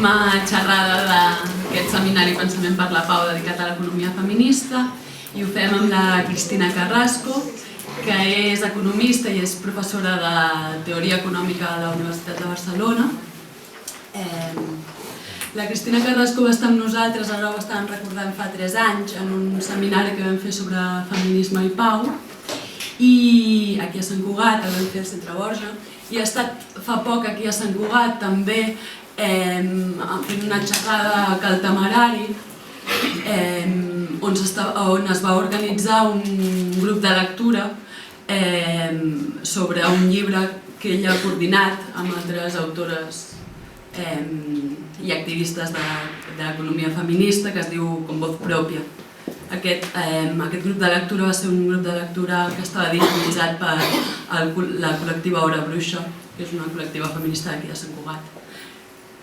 l'última xerrada d'aquest seminari Pensament per la Pau dedicat a l'economia feminista, i ho fem amb la Cristina Carrasco, que és economista i és professora de Teoria Econòmica a la Universitat de Barcelona. La Cristina Carrasco va estar amb nosaltres, ara ho estàvem recordant, fa 3 anys, en un seminari que vam fer sobre feminisme i pau, i aquí a Sant Cugat, el vam fer al Centre Borja, i ha estat fa poc aquí a Sant Cugat també fent una xerrada a Cal Temerari, on es va organitzar un grup de lectura sobre un llibre que ella ha coordinat amb altres autores i activistes de l'economia feminista, que es diu Com Voz Pròpia. Aquest grup de lectura va ser un grup de lectura que estava dinamitzat per la col·lectiva Hora Bruixa, que és una col·lectiva feminista d'aquí de Sant Cugat.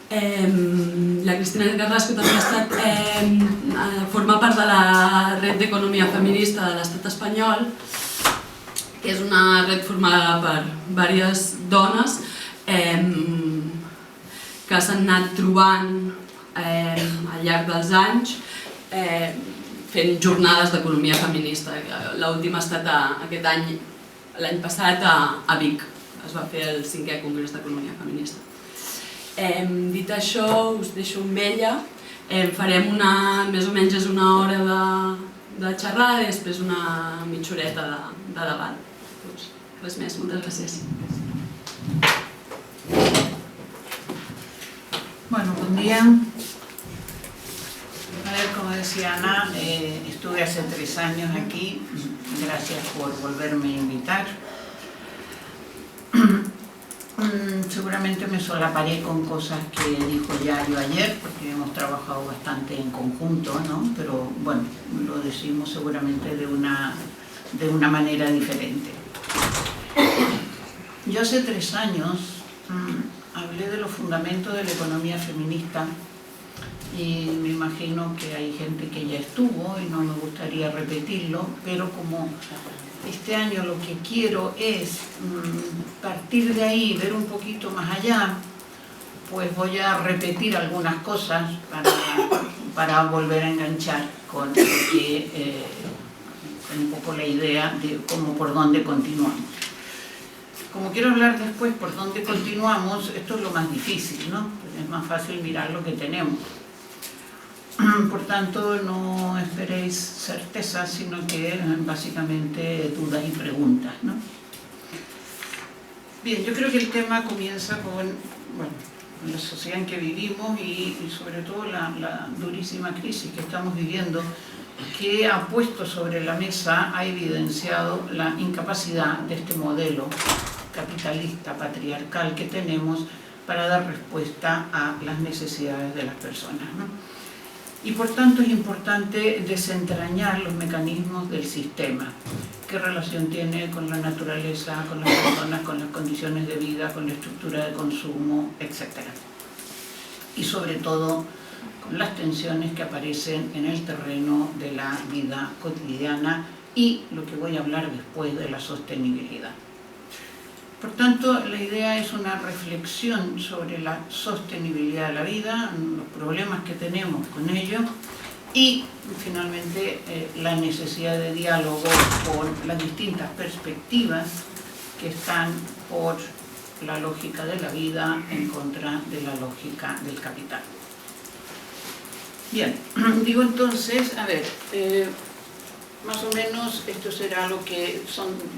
La Cristina Carrasco també forma part de la Red d'Economia Feminista de l'Estat espanyol, que és una red formada per diverses dones que s'han anat trobant al llarg dels anys fent jornades d'economia feminista. L'última ha estat aquest any, l'any passat, a Vic. Es va fer el 5è Congrés d'Economia Feminista. Dit això, us deixo amb ella. Farem més o menys una hora de xerrada i després una mitja horeta de debat. Res més, moltes gràcies. Bueno, buen día. A ver, como decía Ana, estuve hace 3 años aquí. Gracias por volverme a invitar. Seguramente me solaparé con cosas que dijo Yayo ayer, porque hemos trabajado bastante en conjunto, ¿no? Pero bueno, lo decimos seguramente de una manera diferente. Yo hace 3 años hablé de los fundamentos de la economía feminista y me imagino que hay gente que ya estuvo y no me gustaría repetirlo, pero como este año lo que quiero es partir de ahí, ver un poquito más allá, pues voy a repetir algunas cosas para volver a enganchar con un poco la idea de cómo por dónde continuamos. Como quiero hablar después por dónde continuamos, esto es lo más difícil, ¿no? Es más fácil mirar lo que tenemos. Por tanto, no esperéis certezas, sino que básicamente dudas y preguntas, ¿no? Bien, yo creo que el tema comienza con la sociedad en que vivimos y sobre todo la durísima crisis que estamos viviendo, que ha puesto sobre la mesa, ha evidenciado la incapacidad de este modelo capitalista, patriarcal que tenemos para dar respuesta a las necesidades de las personas, ¿no? Y por tanto es importante desentrañar los mecanismos del sistema. ¿Qué relación tiene con la naturaleza, con las personas, con las condiciones de vida, con la estructura de consumo, etcétera? Y sobre todo con las tensiones que aparecen en el terreno de la vida cotidiana y lo que voy a hablar después de la sostenibilidad. Por tanto, la idea es una reflexión sobre la sostenibilidad de la vida, los problemas que tenemos con ello y, finalmente, la necesidad de diálogo por las distintas perspectivas que están por la lógica de la vida en contra de la lógica del capital. Bien, digo entonces, a ver, más o menos esto será lo que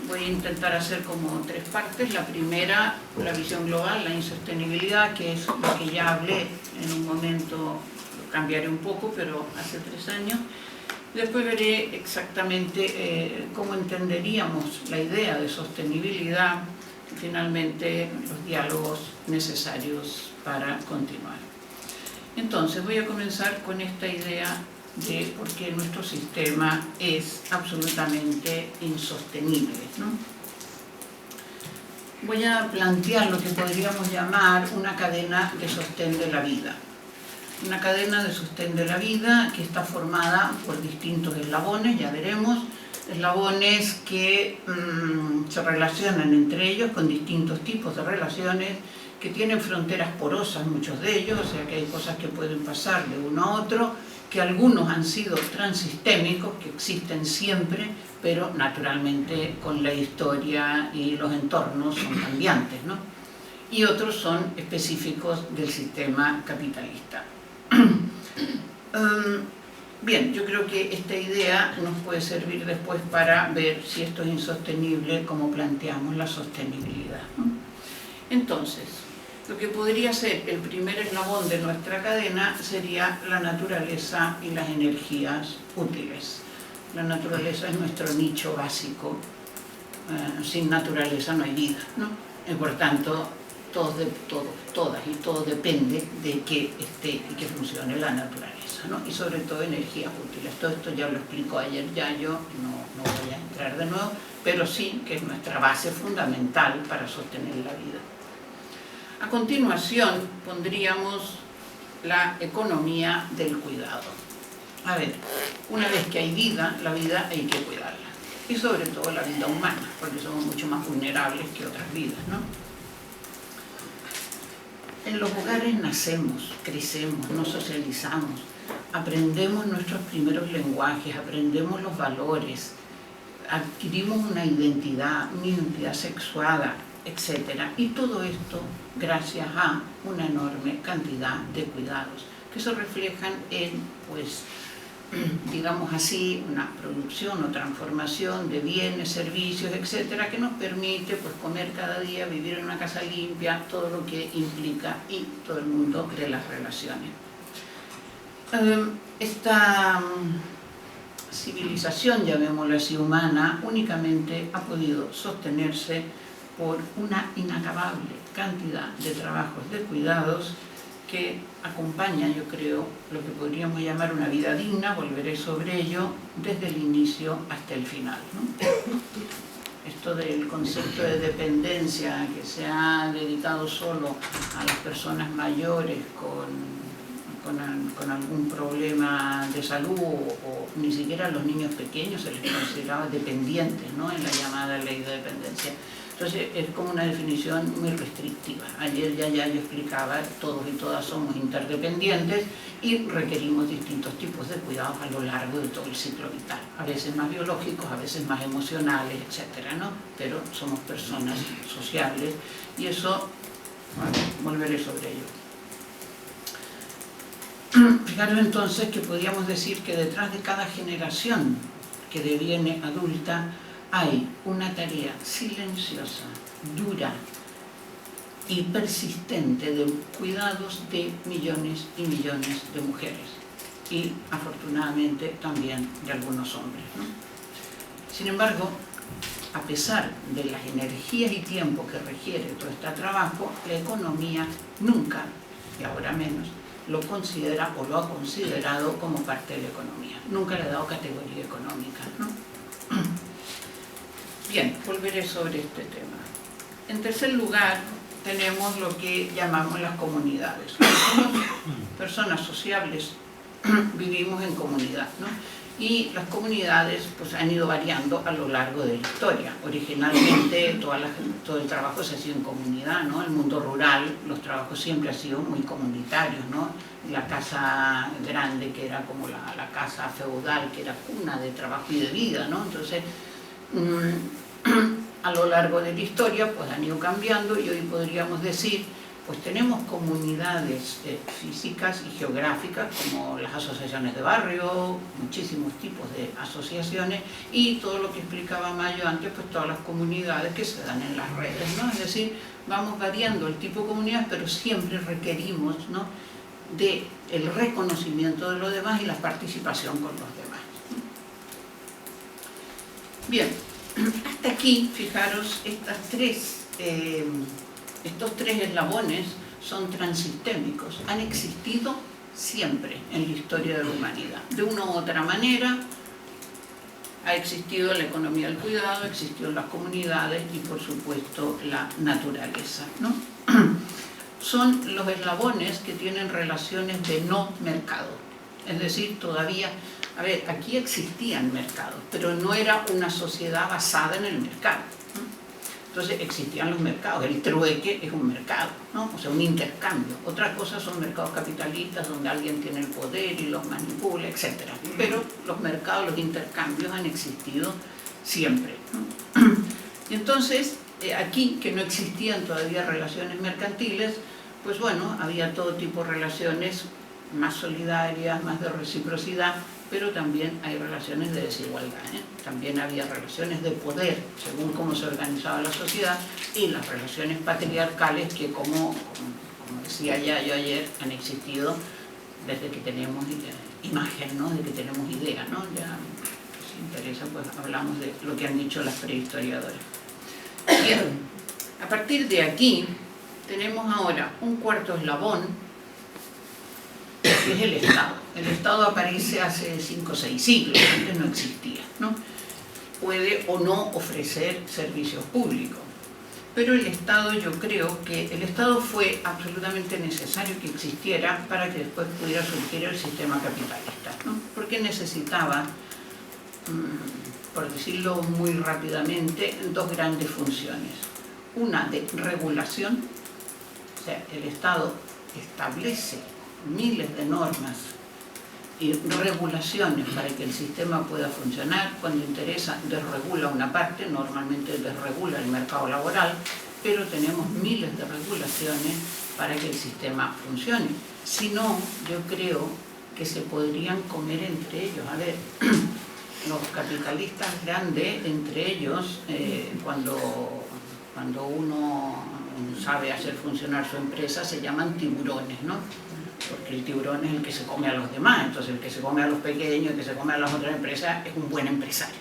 voy a intentar hacer como 3 partes. La primera, la visión global, la insostenibilidad, que es lo que ya hablé en un momento, lo cambiaré un poco, pero hace 3 años. Después veré exactamente cómo entenderíamos la idea de sostenibilidad y finalmente los diálogos necesarios para continuar. Entonces voy a comenzar con esta idea de por qué nuestro sistema es absolutamente insostenible, ¿no? Voy a plantear lo que podríamos llamar una cadena de sostén de la vida. Una cadena de sostén de la vida que está formada por distintos eslabones, ya veremos, eslabones que se relacionan entre ellos con distintos tipos de relaciones que tienen fronteras porosas, muchos de ellos, o sea que hay cosas que pueden pasar de uno a otro, que algunos han sido transistémicos, que existen siempre, pero naturalmente con la historia y los entornos son cambiantes, ¿no? Y otros son específicos del sistema capitalista. Bien, yo creo que esta idea nos puede servir después para ver si esto es insostenible, como planteamos la sostenibilidad, ¿no? Entonces, lo que podría ser el primer eslabón de nuestra cadena sería la naturaleza y las energías útiles. La naturaleza es nuestro nicho básico. Sin naturaleza no hay vida, ¿no? Y por tanto, todas y todo depende de que esté y que funcione la naturaleza, ¿no? Y sobre todo energías útiles. Todo esto ya lo explicó ayer Yayo, no voy a entrar de nuevo, pero sí que es nuestra base fundamental para sostener la vida. A continuación pondríamos la economía del cuidado. A ver, una vez que hay vida, la vida hay que cuidarla. Y sobre todo la vida humana, porque somos mucho más vulnerables que otras vidas, ¿no? En los hogares nacemos, crecemos, nos socializamos, aprendemos nuestros primeros lenguajes, aprendemos los valores, adquirimos una identidad sexuada, etc. Y todo esto gracias a una enorme cantidad de cuidados que se reflejan en, pues, digamos así, una producción o transformación de bienes, servicios, etcétera, que nos permite, pues, comer cada día, vivir en una casa limpia, todo lo que implica, y todo el mundo de las relaciones. Esta civilización, llamémoslo así, humana, únicamente ha podido sostenerse por una inacabable cantidad de trabajos de cuidados que acompaña, yo creo, lo que podríamos llamar una vida digna, volveré sobre ello, desde el inicio hasta el final, ¿no? Esto del concepto de dependencia que se ha dedicado solo a las personas mayores con algún problema de salud, o ni siquiera a los niños pequeños se les consideraba dependientes, ¿no?, en la llamada ley de dependencia. Entonces es como una definición muy restrictiva. Ayer ya yo explicaba, todos y todas somos interdependientes y requerimos distintos tipos de cuidados a lo largo de todo el ciclo vital. A veces más biológicos, a veces más emocionales, etcétera, ¿no? Pero somos personas sociables y eso, bueno, volveré sobre ello. Fijaros entonces que podríamos decir que detrás de cada generación que deviene adulta hay una tarea silenciosa, dura y persistente de cuidados de millones y millones de mujeres y afortunadamente también de algunos hombres, ¿no? Sin embargo, a pesar de las energías y tiempo que requiere todo este trabajo, la economía nunca, y ahora menos, lo considera o lo ha considerado como parte de la economía. Nunca le ha dado categoría económica, ¿no? Bien, volveré sobre este tema. En tercer lugar, tenemos lo que llamamos las comunidades. Somos personas sociables, vivimos en comunidad, ¿no? Y las comunidades, pues, han ido variando a lo largo de la historia. Originalmente todo el trabajo se hacía en comunidad, ¿no? El mundo rural, los trabajos siempre han sido muy comunitarios, ¿no? La casa grande, que era como la casa feudal, que era cuna de trabajo y de vida, ¿no? Entonces, a lo largo de la historia, pues, han ido cambiando, y hoy podríamos decir, pues, tenemos comunidades físicas y geográficas, como las asociaciones de barrio, muchísimos tipos de asociaciones, y todo lo que explicaba Mayo antes, pues todas las comunidades que se dan en las redes, ¿no? Es decir, vamos variando el tipo de comunidades, pero siempre requerimos, ¿no?, de el reconocimiento de los demás y la participación con los demás. Bien, hasta aquí, fijaros, estos tres eslabones son transistémicos, han existido siempre en la historia de la humanidad. De una u otra manera ha existido la economía del cuidado, ha existido las comunidades y, por supuesto, la naturaleza, ¿no? Son los eslabones que tienen relaciones de no mercado. Es decir, todavía, a ver, aquí existían mercados, pero no era una sociedad basada en el mercado, ¿no? Entonces existían los mercados, el trueque es un mercado, ¿no? O sea, un intercambio. Otras cosas son mercados capitalistas donde alguien tiene el poder y los manipula, etc. Pero los mercados, los intercambios han existido siempre, ¿no? Y entonces, aquí que no existían todavía relaciones mercantiles, pues bueno, había todo tipo de relaciones más solidarias, más de reciprocidad, pero también hay relaciones de desigualdad, ¿eh? También había relaciones de poder, según cómo se organizaba la sociedad, y las relaciones patriarcales que, como decía ya yo ayer, han existido desde que tenemos imagen, ¿no? Desde que tenemos idea, ¿no? Ya, si interesa, pues hablamos de lo que han dicho las prehistoriadoras. Bien, a partir de aquí tenemos ahora un cuarto eslabón, que es el Estado. El Estado aparece hace 5 o 6 siglos, antes no existía, ¿no? Puede o no ofrecer servicios públicos, pero el Estado, yo creo que el Estado fue absolutamente necesario que existiera para que después pudiera surgir el sistema capitalista, ¿no? Porque necesitaba, por decirlo muy rápidamente, 2 grandes funciones. Una de regulación, o sea, el Estado establece miles de normas y regulaciones para que el sistema pueda funcionar. Cuando interesa, desregula una parte, normalmente desregula el mercado laboral, pero tenemos miles de regulaciones para que el sistema funcione. Si no, yo creo que se podrían comer entre ellos. A ver, los capitalistas grandes, entre ellos, cuando uno sabe hacer funcionar su empresa, se llaman tiburones, ¿no? Porque el tiburón es el que se come a los demás, entonces el que se come a los pequeños, el que se come a las otras empresas, es un buen empresario.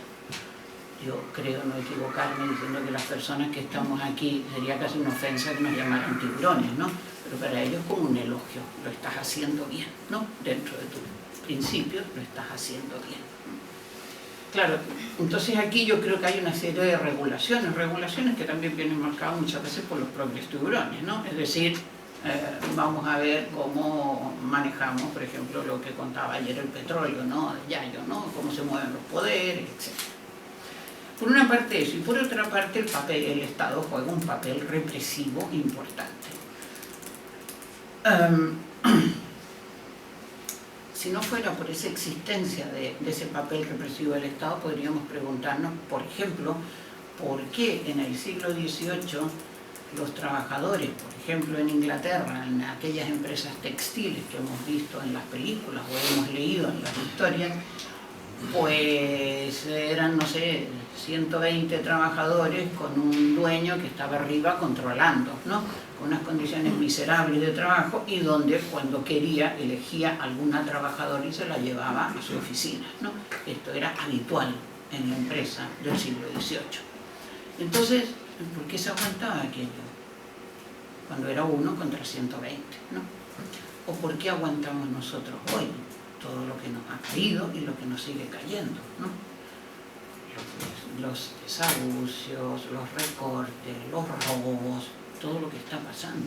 Yo creo no equivocarme diciendo que las personas que estamos aquí, sería casi una ofensa que nos llamaran tiburones, ¿no? Pero para ellos es como un elogio, lo estás haciendo bien, ¿no? Dentro de tus principios lo estás haciendo bien. Claro, entonces aquí yo creo que hay una serie de regulaciones que también vienen marcadas muchas veces por los propios tiburones, ¿no? Es decir, vamos a ver cómo manejamos, por ejemplo, lo que contaba ayer el petróleo, ¿no? De Yayo, ¿no? Cómo se mueven los poderes, etc. Por una parte eso, y por otra parte el Estado juega un papel represivo importante. Si no fuera por esa existencia de ese papel represivo del Estado, podríamos preguntarnos, por ejemplo, por qué en el siglo XVIII los trabajadores, por ejemplo en Inglaterra, en aquellas empresas textiles que hemos visto en las películas o hemos leído en las historias, pues eran, no sé, 120 trabajadores con un dueño que estaba arriba controlando, ¿no? Con unas condiciones miserables de trabajo, y donde cuando quería elegía a alguna trabajadora y se la llevaba a su oficina, ¿no? Esto era habitual en la empresa del siglo XVIII. Entonces, ¿por qué se aguantaba aquello? Cuando era 1 contra 120, ¿no? ¿O por qué aguantamos nosotros hoy todo lo que nos ha caído y lo que nos sigue cayendo, ¿no? Los desahucios, los recortes, los robos, todo lo que está pasando,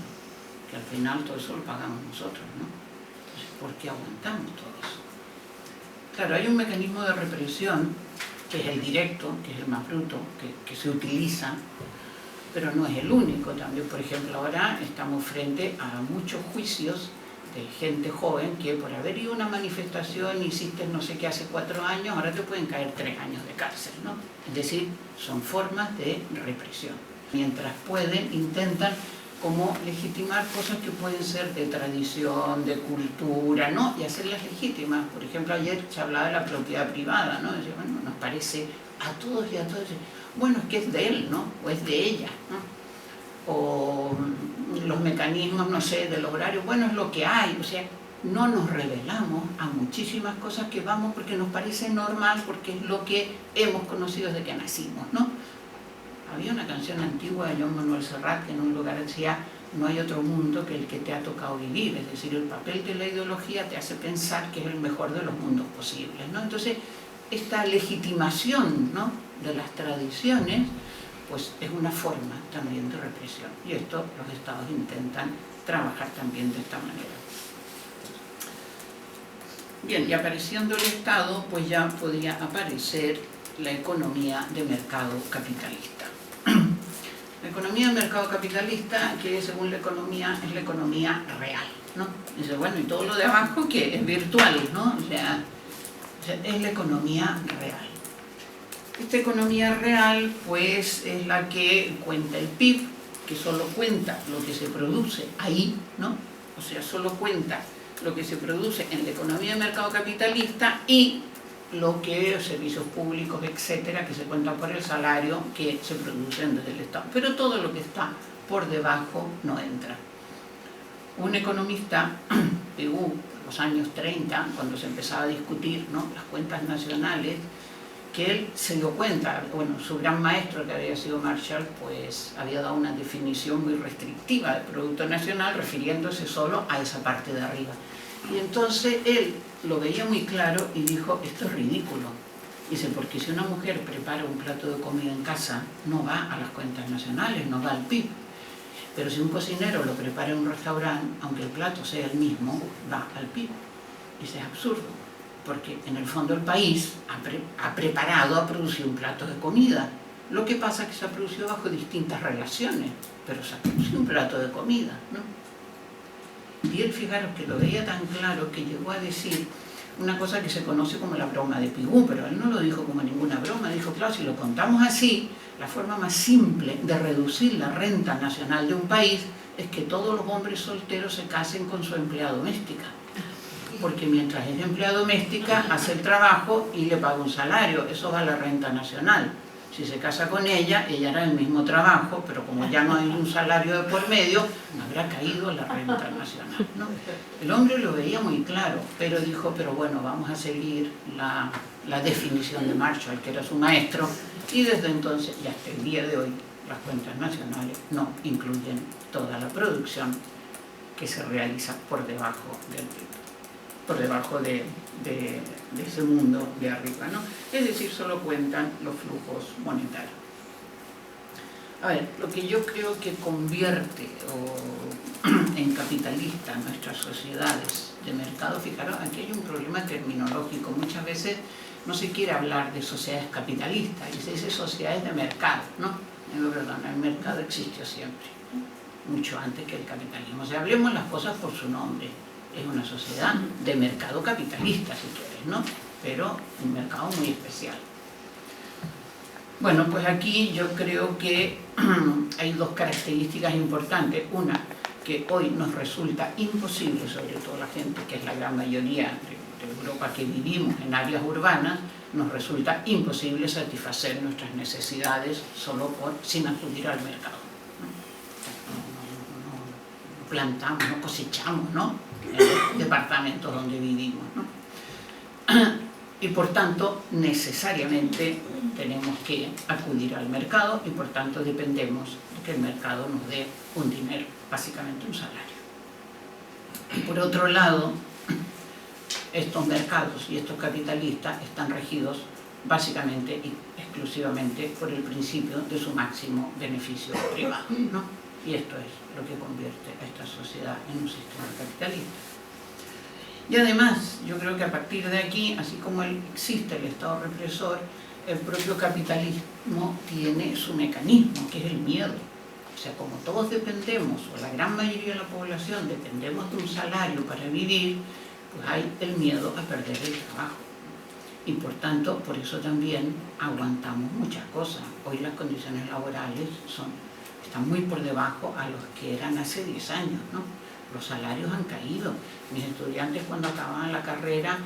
que al final todo eso lo pagamos nosotros, ¿no? Entonces, ¿por qué aguantamos todo eso? Claro, hay un mecanismo de represión que es el directo, que es el más bruto, que se utiliza, pero no es el único. También, por ejemplo, ahora estamos frente a muchos juicios de gente joven que por haber ido a una manifestación, hiciste no sé qué hace 4 años, ahora te pueden caer 3 años de cárcel, ¿no? Es decir, son formas de represión. Mientras pueden, intentan como legitimar cosas que pueden ser de tradición, de cultura, ¿no? Y hacerlas legítimas. Por ejemplo, ayer se hablaba de la propiedad privada, ¿no? Decía, bueno, nos parece a todos y a todos, bueno, es que es de él, ¿no? O es de ella, ¿no? O los mecanismos, no sé, del horario, bueno, es lo que hay, o sea, no nos rebelamos a muchísimas cosas que vamos porque nos parece normal, porque es lo que hemos conocido desde que nacimos, ¿no? Había una canción antigua de Joan Manuel Serrat que en un lugar decía, no hay otro mundo que el que te ha tocado vivir, es decir, el papel de la ideología te hace pensar que es el mejor de los mundos posibles, ¿no? Entonces, esta legitimación, ¿no?, de las tradiciones, pues es una forma también de represión, y esto los estados intentan trabajar también de esta manera. Bien, y apareciendo el Estado, pues ya podía aparecer la economía de mercado capitalista. economía del mercado capitalista, que según la economía es la economía real, ¿no? Dice, bueno, y todo lo de abajo que es virtual, ¿no? O sea, es la economía real. Esta economía real, pues, es la que cuenta el PIB, que solo cuenta lo que se produce ahí, ¿no? O sea, solo cuenta lo que se produce en la economía del mercado capitalista y lo que servicios públicos, etcétera, que se cuentan por el salario que se producen desde el Estado. Pero todo lo que está por debajo no entra. Un economista, PU, en los años 30, cuando se empezaba a discutir, ¿no?, las cuentas nacionales, que él se dio cuenta, bueno, su gran maestro, que había sido Marshall, pues había dado una definición muy restrictiva del Producto Nacional, refiriéndose solo a esa parte de arriba. Y entonces él lo veía muy claro y dijo, esto es ridículo. Dice, porque si una mujer prepara un plato de comida en casa, no va a las cuentas nacionales, no va al PIB. Pero si un cocinero lo prepara en un restaurante, aunque el plato sea el mismo, va al PIB. Dice, es absurdo, porque en el fondo el país ha preparado, ha producido un plato de comida. Lo que pasa es que se ha producido bajo distintas relaciones, pero se ha producido un plato de comida, ¿no? Y él, fijaros que lo veía tan claro que llegó a decir una cosa que se conoce como la broma de Pigou, pero él no lo dijo como ninguna broma, dijo, claro, si lo contamos así, la forma más simple de reducir la renta nacional de un país es que todos los hombres solteros se casen con su empleada doméstica. Porque mientras es empleada doméstica, hace el trabajo y le paga un salario, eso va a la renta nacional. Si se casa con ella, ella hará el mismo trabajo, pero como ya no hay un salario de por medio, no habrá caído la renta nacional, ¿no? El hombre lo veía muy claro, pero dijo, pero bueno, vamos a seguir la definición de Marshall, que era su maestro, y desde entonces, y hasta el día de hoy, las cuentas nacionales no incluyen toda la producción que se realiza por debajo del PIB, por debajo de ese mundo de arriba, ¿no? Es decir, solo cuentan los flujos monetarios. A ver, lo que yo creo que convierte en capitalista nuestras sociedades de mercado, fijaros, aquí hay un problema terminológico. Muchas veces no se quiere hablar de sociedades capitalistas, y se dice sociedades de mercado, ¿no? Digo, perdón, el mercado existió siempre, mucho antes que el capitalismo. O sea, hablemos las cosas por su nombre. Es una sociedad de mercado capitalista, si quieres, ¿no? Pero un mercado muy especial. Bueno, pues aquí yo creo que hay dos características importantes. Una, que hoy nos resulta imposible, sobre todo la gente, que es la gran mayoría de Europa que vivimos en áreas urbanas, nos resulta imposible satisfacer nuestras necesidades sin acudir al mercado. No plantamos, no cosechamos, ¿no? En los departamentos donde vivimos, ¿no? Y por tanto, necesariamente tenemos que acudir al mercado y por tanto dependemos de que el mercado nos dé un dinero, básicamente un salario. Y por otro lado, estos mercados y estos capitalistas están regidos básicamente y exclusivamente por el principio de su máximo beneficio privado, ¿no? Y esto es lo que convierte a esta sociedad en un sistema capitalista. Y además, yo creo que a partir de aquí, así como existe el Estado represor, el propio capitalismo tiene su mecanismo, que es el miedo. O sea, como todos dependemos, o la gran mayoría de la población dependemos de un salario para vivir, pues hay el miedo a perder el trabajo. Y por tanto, por eso también aguantamos muchas cosas. Hoy las condiciones laborales están muy por debajo a los que eran hace 10 años, ¿no? Los salarios han caído. Mis estudiantes, cuando acababan la carrera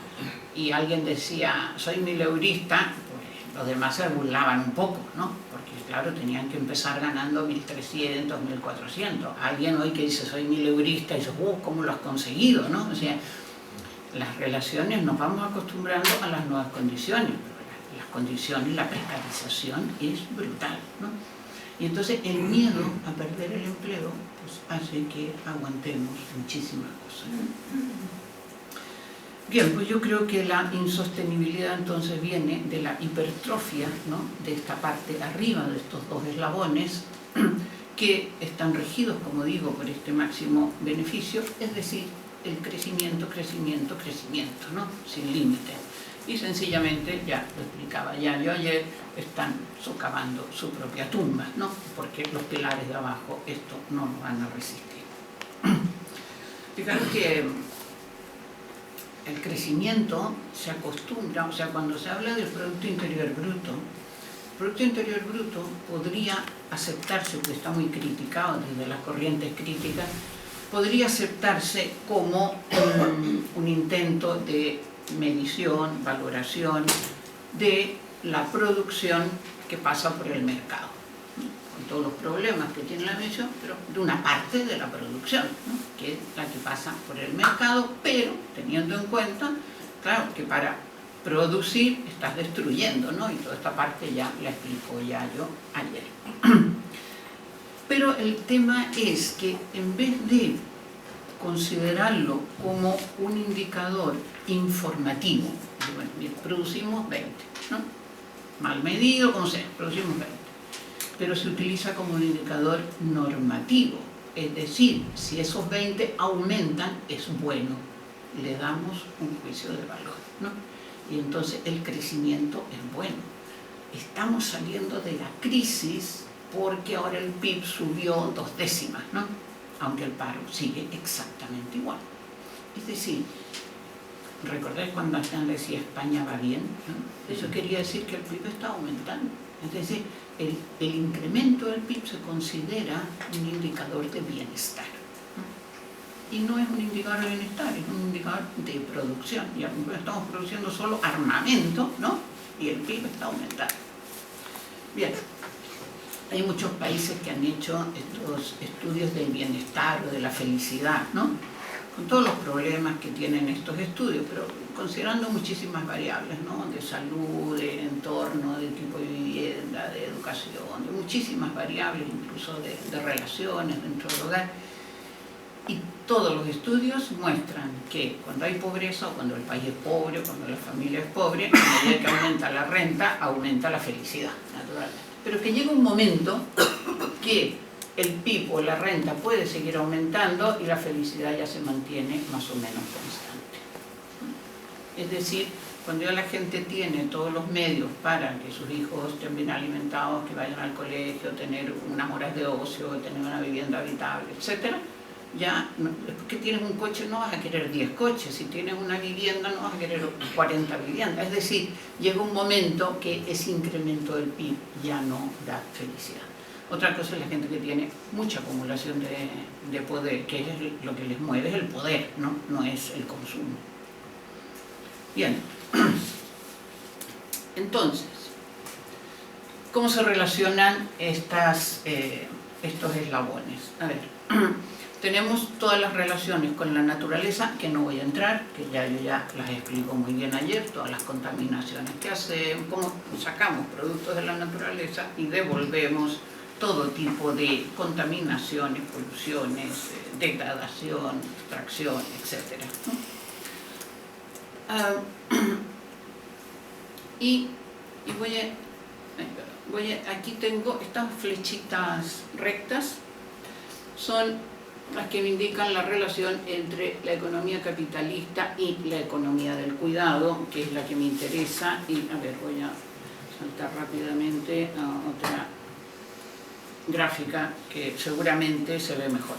y alguien decía, soy mileurista, pues los demás se burlaban un poco, ¿no? Porque claro, tenían que empezar ganando 1.300, 1.400. Alguien hoy que dice, soy mileurista, y dice, ¿cómo lo has conseguido?, ¿no? O sea, las relaciones, nos vamos acostumbrando a las nuevas condiciones, pero las condiciones, la precarización es brutal, ¿no? Y entonces el miedo a perder el empleo pues hace que aguantemos muchísimas cosas. Bien, pues yo creo que la insostenibilidad entonces viene de la hipertrofia, ¿no?, de esta parte arriba de estos dos eslabones que están regidos, como digo, por este máximo beneficio, es decir, el crecimiento, crecimiento, crecimiento, ¿no?, sin límite. Y sencillamente, ya lo explicaba ya yo ayer, están socavando su propia tumba, ¿no? Porque los pilares de abajo esto no lo van a resistir. Fijaros que el crecimiento se acostumbra, o sea, cuando se habla del Producto Interior Bruto, el Producto Interior Bruto podría aceptarse, porque está muy criticado desde las corrientes críticas, podría aceptarse como un intento de medición, valoración de la producción que pasa por el mercado, ¿no? Con todos los problemas que tiene la medición, pero de una parte de la producción, ¿no? Que es la que pasa por el mercado, pero teniendo en cuenta, claro, que para producir estás destruyendo, ¿no? Y toda esta parte ya la explico ya yo ayer. Pero el tema es que en vez de considerarlo como un indicador informativo, bueno, producimos 20, ¿no? Mal medido, como sea, producimos 20, pero se utiliza como un indicador normativo, es decir, si esos 20 aumentan, es bueno, le damos un juicio de valor, ¿no? Y entonces el crecimiento es bueno. Estamos saliendo de la crisis porque ahora el PIB subió 2 décimas, ¿no? Aunque el paro sigue exactamente igual. Es decir, ¿recordáis cuando Aznar decía España va bien? ¿No? Eso quería decir que el PIB está aumentando. Es decir, el incremento del PIB se considera un indicador de bienestar. Y no es un indicador de bienestar, es un indicador de producción. Y estamos produciendo solo armamento, ¿no? Y el PIB está aumentando. Bien. Hay muchos países que han hecho estos estudios del bienestar o de la felicidad, ¿no? Con todos los problemas que tienen estos estudios, pero considerando muchísimas variables, ¿no? De salud, de entorno, de tipo de vivienda, de educación, de muchísimas variables, incluso de relaciones dentro del hogar. Y todos los estudios muestran que cuando hay pobreza, o cuando el país es pobre, o cuando la familia es pobre, a medida que aumenta la renta, aumenta la felicidad, naturalmente. Pero que llega un momento que el PIB o la renta puede seguir aumentando y la felicidad ya se mantiene más o menos constante. Es decir, cuando ya la gente tiene todos los medios para que sus hijos estén bien alimentados, que vayan al colegio, tener unas horas de ocio, tener una vivienda habitable, etc., ya, que tienes un coche no vas a querer 10 coches, si tienes una vivienda no vas a querer 40 viviendas, es decir, llega un momento que ese incremento del PIB ya no da felicidad. Otra cosa es la gente que tiene mucha acumulación de poder, que es lo que les mueve, es el poder, no es el consumo. Bien, entonces, ¿cómo se relacionan estos eslabones? A ver, tenemos todas las relaciones con la naturaleza, que no voy a entrar, que yo ya las explico muy bien ayer, todas las contaminaciones que hacemos, cómo sacamos productos de la naturaleza y devolvemos todo tipo de contaminaciones, poluciones, degradación, extracción, etc. Aquí tengo estas flechitas rectas, son las que me indican la relación entre la economía capitalista y la economía del cuidado, que es la que me interesa. Y, a ver, voy a saltar rápidamente a otra gráfica que seguramente se ve mejor.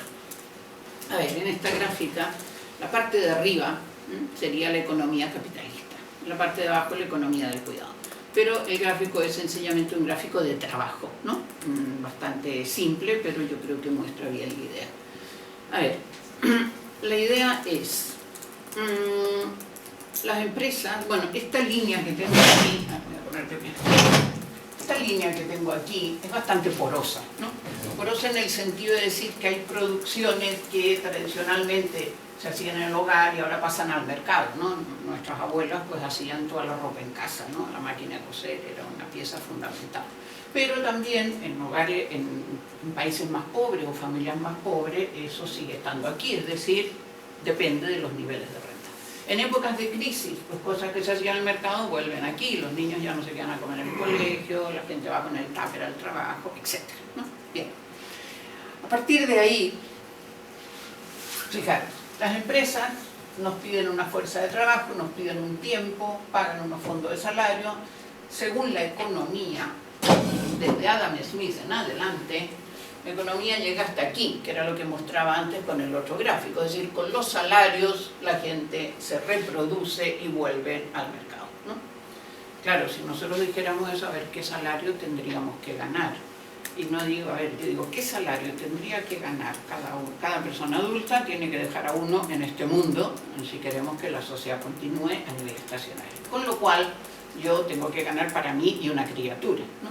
A ver, en esta gráfica, la parte de arriba sería la economía capitalista, la parte de abajo la economía del cuidado. Pero el gráfico es sencillamente un gráfico de trabajo, ¿no? Bastante simple, pero yo creo que muestra bien la idea. A ver, la idea es, las empresas, bueno, esta línea que tengo aquí, voy a ponerte bien, esta línea que tengo aquí es bastante porosa, ¿no? Porosa en el sentido de decir que hay producciones que tradicionalmente se hacían en el hogar y ahora pasan al mercado, ¿no? Nuestras abuelas pues hacían toda la ropa en casa, ¿no? La máquina de coser era una pieza fundamental. Pero también en hogares, en países más pobres o familias más pobres, eso sigue estando aquí, es decir, depende de los niveles de renta. En épocas de crisis, pues cosas que se hacían en el mercado vuelven aquí, los niños ya no se quedan a comer en el colegio, la gente va con el tupper al trabajo, etc., ¿no? Bien. A partir de ahí, fijaros, las empresas nos piden una fuerza de trabajo, nos piden un tiempo, pagan unos fondos de salario. Según la economía, desde Adam Smith en adelante, la economía llega hasta aquí, que era lo que mostraba antes con el otro gráfico, es decir, con los salarios la gente se reproduce y vuelve al mercado, ¿no? Claro, si nosotros dijéramos eso, a ver qué salario tendríamos que ganar. Y no digo, a ver, yo digo, ¿qué salario tendría que ganar cada uno? Cada persona adulta tiene que dejar a uno en este mundo si queremos que la sociedad continúe a nivel estacionario. Con lo cual, yo tengo que ganar para mí y una criatura, ¿no?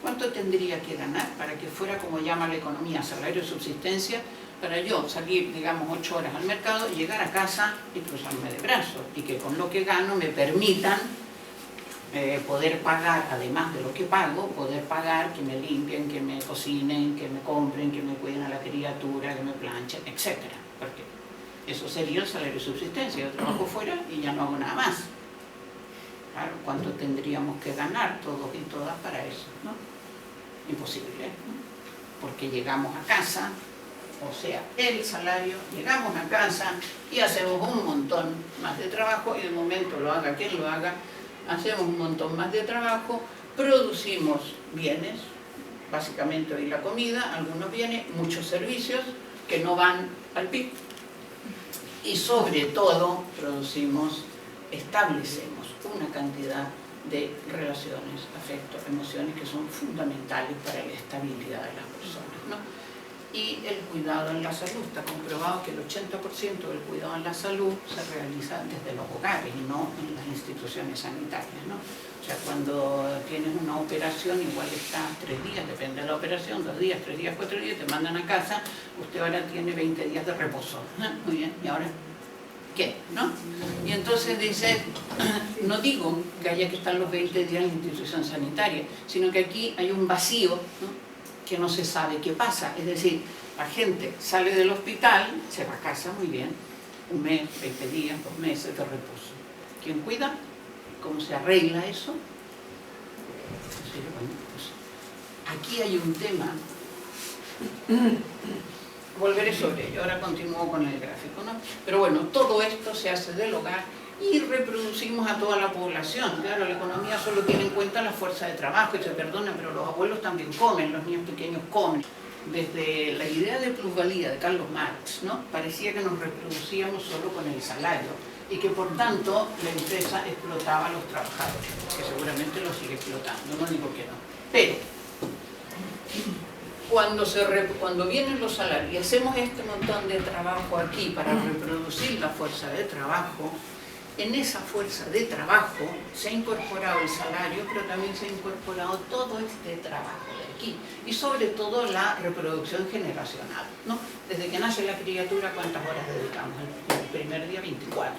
¿Cuánto tendría que ganar para que fuera, como llama la economía, salario de subsistencia, para yo salir, digamos, 8 horas al mercado, llegar a casa y cruzarme de brazos, y que con lo que gano me permitan poder pagar, además de lo que pago, poder pagar que me limpien, que me cocinen, que me compren, que me cuiden a la criatura, que me planchen, etc. Porque eso sería el salario de subsistencia. Yo trabajo fuera y ya no hago nada más. Claro, ¿cuánto tendríamos que ganar todos y todas para eso, ¿no? Imposible, ¿no? Porque llegamos a casa, o sea, el salario, llegamos a casa y hacemos un montón más de trabajo, y de momento lo haga quien lo haga, hacemos un montón más de trabajo, producimos bienes, básicamente hoy la comida, algunos bienes, muchos servicios que no van al PIB, y sobre todo establecemos una cantidad de relaciones, afectos, emociones que son fundamentales para la estabilidad de las personas, ¿no? Y el cuidado en la salud, está comprobado que el 80% del cuidado en la salud se realiza desde los hogares y no en las instituciones sanitarias, ¿no? O sea, cuando tienes una operación, igual estás 3 días, depende de la operación, 2 días, 3 días, 4 días, te mandan a casa, usted ahora tiene 20 días de reposo, ¿no? Muy bien, ¿y ahora qué? ¿No? Y entonces dice, no digo que haya que estar los 20 días en la institución sanitaria, sino que aquí hay un vacío, ¿no?, que no se sabe qué pasa. Es decir, la gente sale del hospital, se va a casa, muy bien, 1 mes, 20 días, 2 meses de reposo. ¿Quién cuida? ¿Cómo se arregla eso? Entonces, bueno, pues, aquí hay un tema. Volveré sobre ello, ahora continúo con el gráfico, ¿no? Pero bueno, todo esto se hace del hogar y reproducimos a toda la población. Claro, la economía solo tiene en cuenta la fuerza de trabajo, y se perdona, pero los abuelos también comen, los niños pequeños comen. Desde la idea de plusvalía de Carlos Marx, ¿no?, parecía que nos reproducíamos solo con el salario y que por tanto la empresa explotaba a los trabajadores, que seguramente los sigue explotando, no digo que no. Pero cuando vienen los salarios y hacemos este montón de trabajo aquí para reproducir la fuerza de trabajo, en esa fuerza de trabajo se ha incorporado el salario, pero también se ha incorporado todo este trabajo de aquí, y sobre todo la reproducción generacional, ¿no? Desde que nace la criatura, ¿cuántas horas dedicamos? El primer día 24,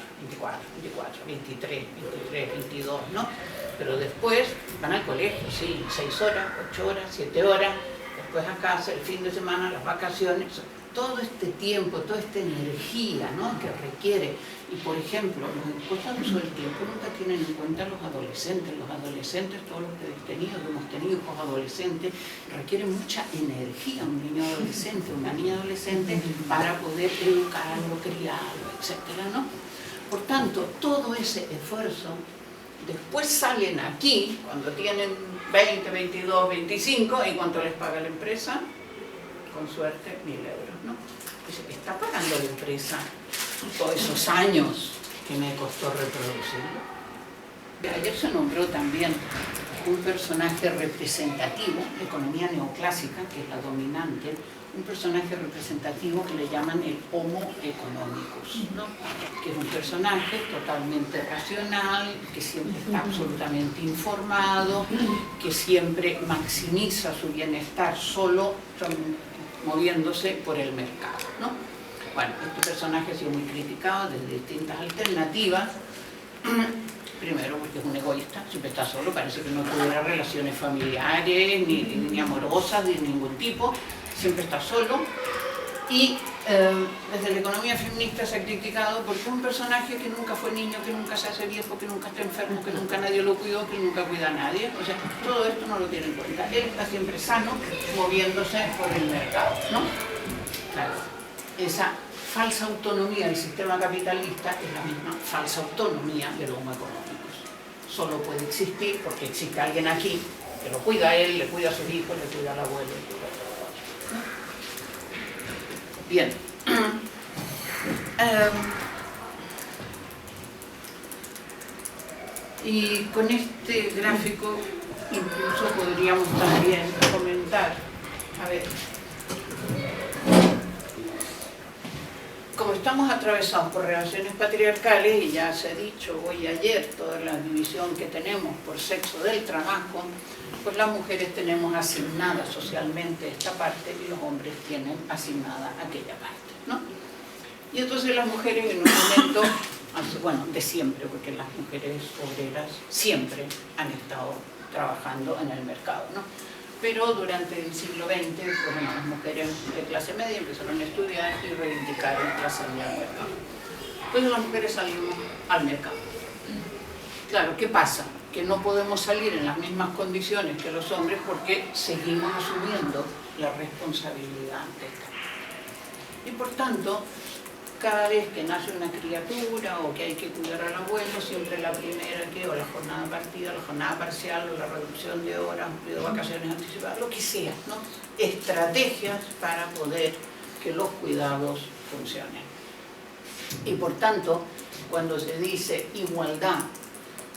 23, 22, ¿no? Pero después van al colegio, sí, 6 horas, 8 horas, 7 horas, después a casa, el fin de semana, las vacaciones, todo este tiempo, toda esta energía, ¿no?, que requiere. Y por ejemplo, los encuestas de uso del tiempo nunca tienen en cuenta a los adolescentes. Los adolescentes, todos los que hemos tenido hijos adolescentes, requieren mucha energía, un niño adolescente, una niña adolescente, para poder educarlo, criarlo, etcétera, ¿no? Por tanto, todo ese esfuerzo, después salen aquí, cuando tienen 20, 22, 25, ¿y cuánto les paga la empresa? Con suerte, 1.000 euros, ¿no? Entonces, ¿está pagando la empresa todos esos años que me costó reproducirlo? Ayer se nombró también un personaje representativo, economía neoclásica, que es la dominante, un personaje representativo que le llaman el Homo economicus, ¿no?, que es un personaje totalmente racional, que siempre está absolutamente informado, que siempre maximiza su bienestar solo moviéndose por el mercado, ¿no? Bueno, este personaje ha sido muy criticado desde distintas alternativas. Primero porque es un egoísta, siempre está solo, parece que no tuviera relaciones familiares, ni amorosas, de ningún tipo, siempre está solo. Y desde la economía feminista se ha criticado porque es un personaje que nunca fue niño, que nunca se hace viejo, que nunca está enfermo, que nunca nadie lo cuidó, que nunca cuida a nadie. O sea, todo esto no lo tiene en cuenta. Él está siempre sano, moviéndose por el mercado, ¿no? Claro, esa falsa autonomía del sistema capitalista es la misma falsa autonomía del homo económicos. Solo puede existir porque existe alguien aquí que lo cuida a él, le cuida a sus hijos, le cuida al abuelo, le cuida a todos. Bien. Y con este gráfico incluso podríamos también comentar, a ver, como estamos atravesados por relaciones patriarcales, y ya se ha dicho hoy y ayer toda la división que tenemos por sexo del trabajo, pues las mujeres tenemos asignada socialmente esta parte y los hombres tienen asignada aquella parte, ¿no? Y entonces las mujeres en un momento, bueno, de siempre, porque las mujeres obreras siempre han estado trabajando en el mercado, ¿no? Pero durante el siglo XX, pues, bueno, las mujeres de clase media empezaron a estudiar y reivindicaron la salida al mercado. Entonces las mujeres salimos al mercado. Claro, ¿qué pasa? Que no podemos salir en las mismas condiciones que los hombres porque seguimos asumiendo la responsabilidad de esto. Y por tanto, cada vez que nace una criatura o que hay que cuidar al abuelo, siempre la primera que, o la jornada partida, la jornada parcial, o la reducción de horas, de vacaciones anticipadas, lo que sea, ¿no? Estrategias para poder que los cuidados funcionen. Y por tanto, cuando se dice igualdad,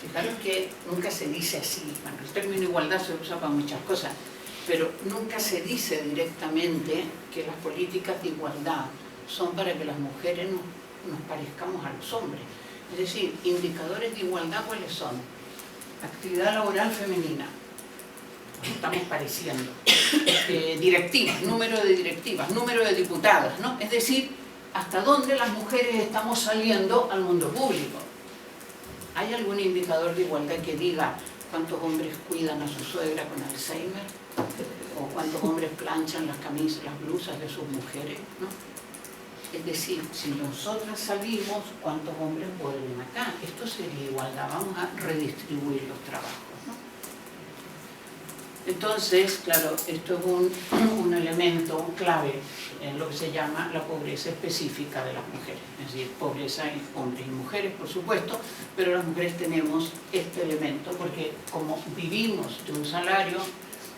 fijaros que nunca se dice así, bueno, el término igualdad se usa para muchas cosas, pero nunca se dice directamente que las políticas de igualdad son para que las mujeres nos parezcamos a los hombres. Es decir, indicadores de igualdad, ¿cuáles son? Actividad laboral femenina, estamos pareciendo, directivas, número de directivas, número de diputadas, ¿no? Es decir, hasta dónde las mujeres estamos saliendo al mundo público. ¿Hay algún indicador de igualdad que diga cuántos hombres cuidan a su suegra con Alzheimer? ¿O cuántos hombres planchan las camisas, las blusas de sus mujeres, ¿no? Es decir, si nosotras salimos, ¿cuántos hombres vuelven acá? Esto sería igualdad, vamos a redistribuir los trabajos, ¿no? Entonces, claro, esto es un elemento clave en lo que se llama la pobreza específica de las mujeres. Es decir, pobreza en hombres y mujeres, por supuesto, pero las mujeres tenemos este elemento porque como vivimos de un salario,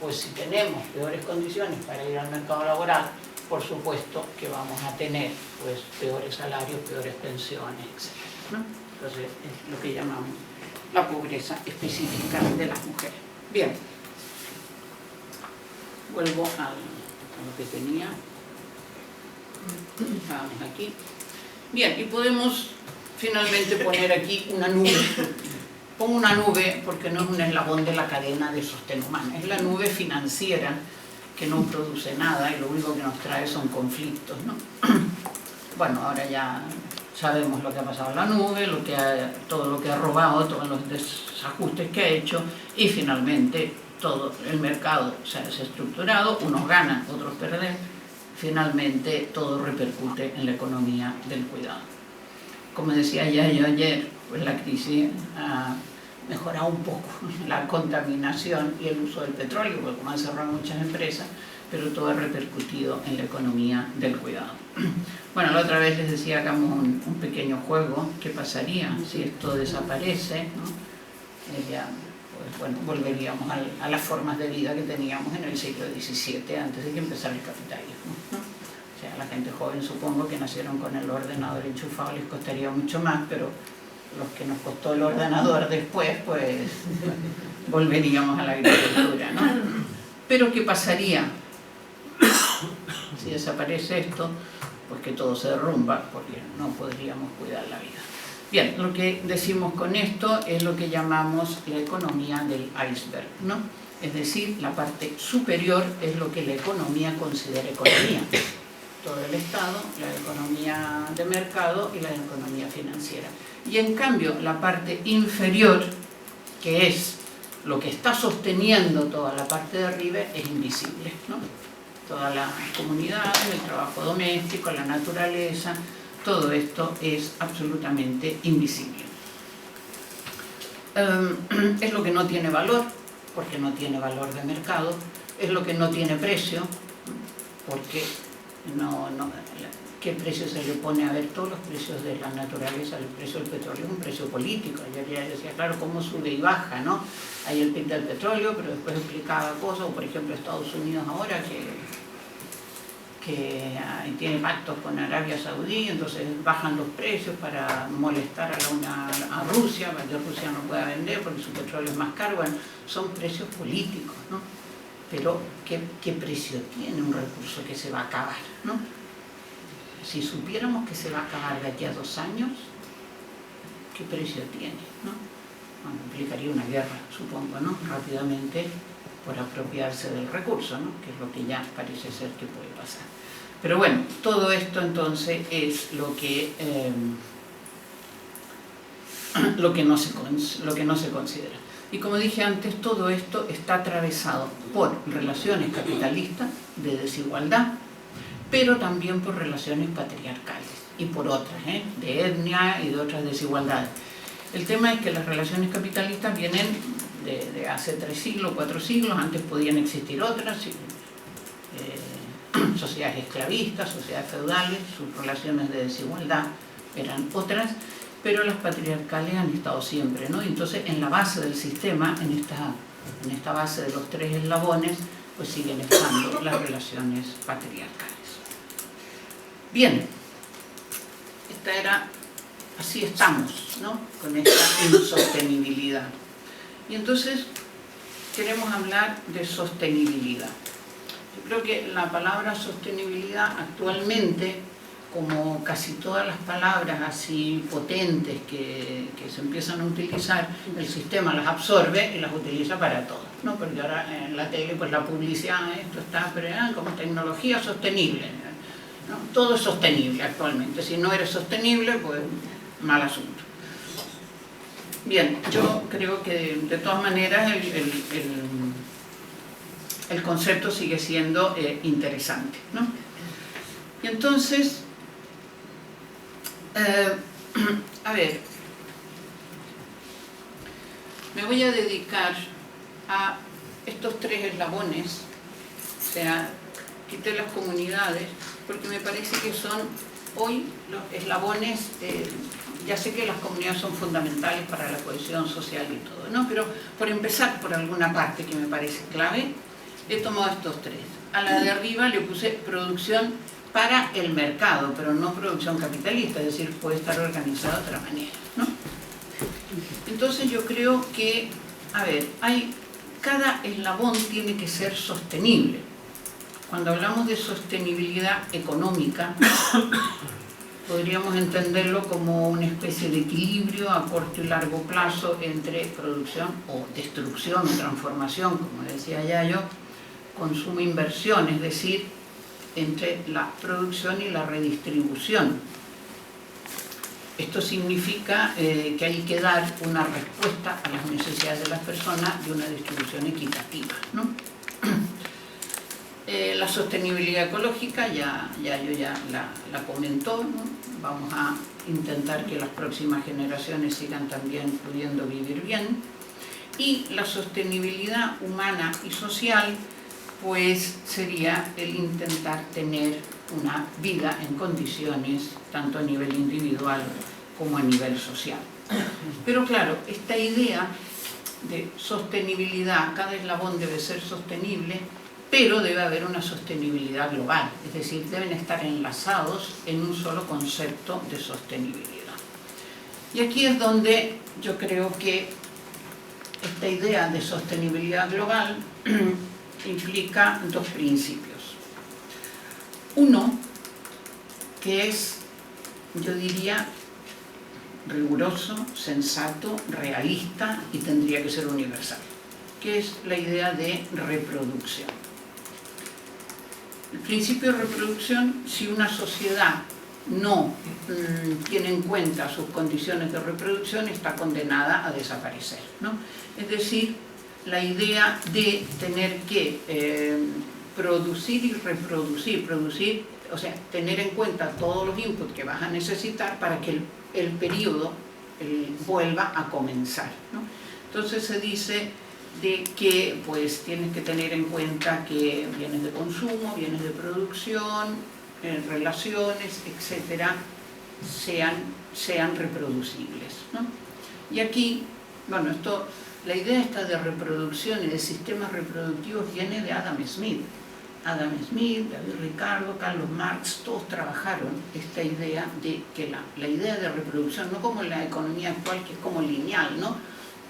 pues si tenemos peores condiciones para ir al mercado laboral, por supuesto que vamos a tener pues peores salarios, peores pensiones, etc., ¿no? Entonces es lo que llamamos la pobreza específica de las mujeres. Bien, vuelvo a lo que tenía. Vamos aquí. Bien, y podemos finalmente poner aquí una nube. Pongo una nube porque no es un eslabón de la cadena de sostén humano, es la nube financiera que no produce nada y lo único que nos trae son conflictos, ¿no? Bueno, ahora ya sabemos lo que ha pasado en la nube, todo lo que ha robado, todos los desajustes que ha hecho y finalmente todo el mercado se ha desestructurado, unos ganan, otros pierden, finalmente todo repercute en la economía del cuidado. Como decía ya yo ayer, pues la crisis ha mejorado un poco la contaminación y el uso del petróleo, porque como han cerrado muchas empresas, pero todo ha repercutido en la economía del cuidado. Bueno, la otra vez les decía, hagamos un pequeño juego, ¿qué pasaría si esto desaparece, ¿no? Ya, pues bueno, volveríamos a las formas de vida que teníamos en el siglo XVII, antes de que empezara el capitalismo, ¿no? O sea, la gente joven supongo que nacieron con el ordenador enchufado les costaría mucho más, pero los que nos costó el ordenador después, pues volveríamos a la agricultura, ¿no? Pero ¿qué pasaría si desaparece esto? Pues que todo se derrumba, porque no podríamos cuidar la vida. Bien, lo que decimos con esto es lo que llamamos la economía del iceberg, ¿no? Es decir, la parte superior es lo que la economía considera economía. Todo el Estado, la economía de mercado y la economía financiera. Y en cambio, la parte inferior, que es lo que está sosteniendo toda la parte de arriba, es invisible, ¿no? Toda la comunidad, el trabajo doméstico, la naturaleza, todo esto es absolutamente invisible. Es lo que no tiene valor, porque no tiene valor de mercado, es lo que no tiene precio, porque ¿Qué precio se le pone? A ver, todos los precios de la naturaleza, el precio del petróleo es un precio político. Ayer ya decía, claro, cómo sube y baja, ¿no? Hay el PIB del petróleo, pero después explicaba cosas, o por ejemplo Estados Unidos ahora que tiene pactos con Arabia Saudí, entonces bajan los precios para molestar a Rusia, para que Rusia no pueda vender porque su petróleo es más caro. Bueno, son precios políticos, ¿no? Pero ¿qué precio tiene un recurso que se va a acabar, ¿no? Si supiéramos que se va a acabar de aquí a 2 años, ¿qué precio tiene, no? Bueno, implicaría una guerra, supongo, ¿no? Rápidamente, por apropiarse del recurso, ¿no? Que es lo que ya parece ser que puede pasar. Pero bueno, todo esto entonces es lo que no se considera. Y como dije antes, todo esto está atravesado por relaciones capitalistas de desigualdad, pero también por relaciones patriarcales y por otras, de etnia y de otras desigualdades. El tema es que las relaciones capitalistas vienen de hace 3 siglos, 4 siglos, antes podían existir otras, sociedades esclavistas, sociedades feudales, sus relaciones de desigualdad eran otras, pero las patriarcales han estado siempre, ¿no? Entonces, en la base del sistema, en esta base de los 3 eslabones, pues siguen estando las relaciones patriarcales. Bien, así estamos, ¿no? Con esta insostenibilidad. Y entonces queremos hablar de sostenibilidad. Yo creo que la palabra sostenibilidad actualmente, como casi todas las palabras así potentes que se empiezan a utilizar, el sistema las absorbe y las utiliza para todo, ¿no? Porque ahora en la tele, pues la publicidad, esto está como tecnología sostenible, ¿no? Todo es sostenible actualmente. Si no eres sostenible, pues mal asunto. Bien, yo creo que de todas maneras el concepto sigue siendo interesante, ¿no? Y entonces, a ver, me voy a dedicar a estos 3 eslabones, o sea, quité las comunidades, porque me parece que son hoy los eslabones, ya sé que las comunidades son fundamentales para la cohesión social y todo, ¿no? Pero por empezar por alguna parte que me parece clave, he tomado estos 3. A la de arriba le puse producción para el mercado, pero no producción capitalista, es decir, puede estar organizada de otra manera, ¿no? Entonces yo creo que, a ver, cada eslabón tiene que ser sostenible. Cuando hablamos de sostenibilidad económica, podríamos entenderlo como una especie de equilibrio a corto y largo plazo entre producción o destrucción o transformación, como decía Yayo, consumo e inversión, es decir, entre la producción y la redistribución. Esto significa que hay que dar una respuesta a las necesidades de las personas de una distribución equitativa, ¿no? La sostenibilidad ecológica, ya la comentó, ¿no? Vamos a intentar que las próximas generaciones sigan también pudiendo vivir bien. Y la sostenibilidad humana y social, pues sería el intentar tener una vida en condiciones, tanto a nivel individual como a nivel social. Pero claro, esta idea de sostenibilidad, cada eslabón debe ser sostenible, pero debe haber una sostenibilidad global, es decir, deben estar enlazados en un solo concepto de sostenibilidad. Y aquí es donde yo creo que esta idea de sostenibilidad global implica 2 principios. Uno, que es, yo diría, riguroso, sensato, realista y tendría que ser universal, que es la idea de reproducción. El principio de reproducción, si una sociedad no tiene en cuenta sus condiciones de reproducción, está condenada a desaparecer, ¿no? Es decir, la idea de tener que producir y reproducir, o sea, tener en cuenta todos los inputs que vas a necesitar para que el periodo vuelva a comenzar, ¿no? Entonces se dice de que pues tienes que tener en cuenta que bienes de consumo, bienes de producción, relaciones, etcétera, sean reproducibles, ¿no? Y aquí, bueno, la idea esta de reproducción y de sistemas reproductivos viene de Adam Smith. Adam Smith, David Ricardo, Carlos Marx, todos trabajaron esta idea de que la idea de reproducción, no como en la economía actual, que es como lineal, ¿no?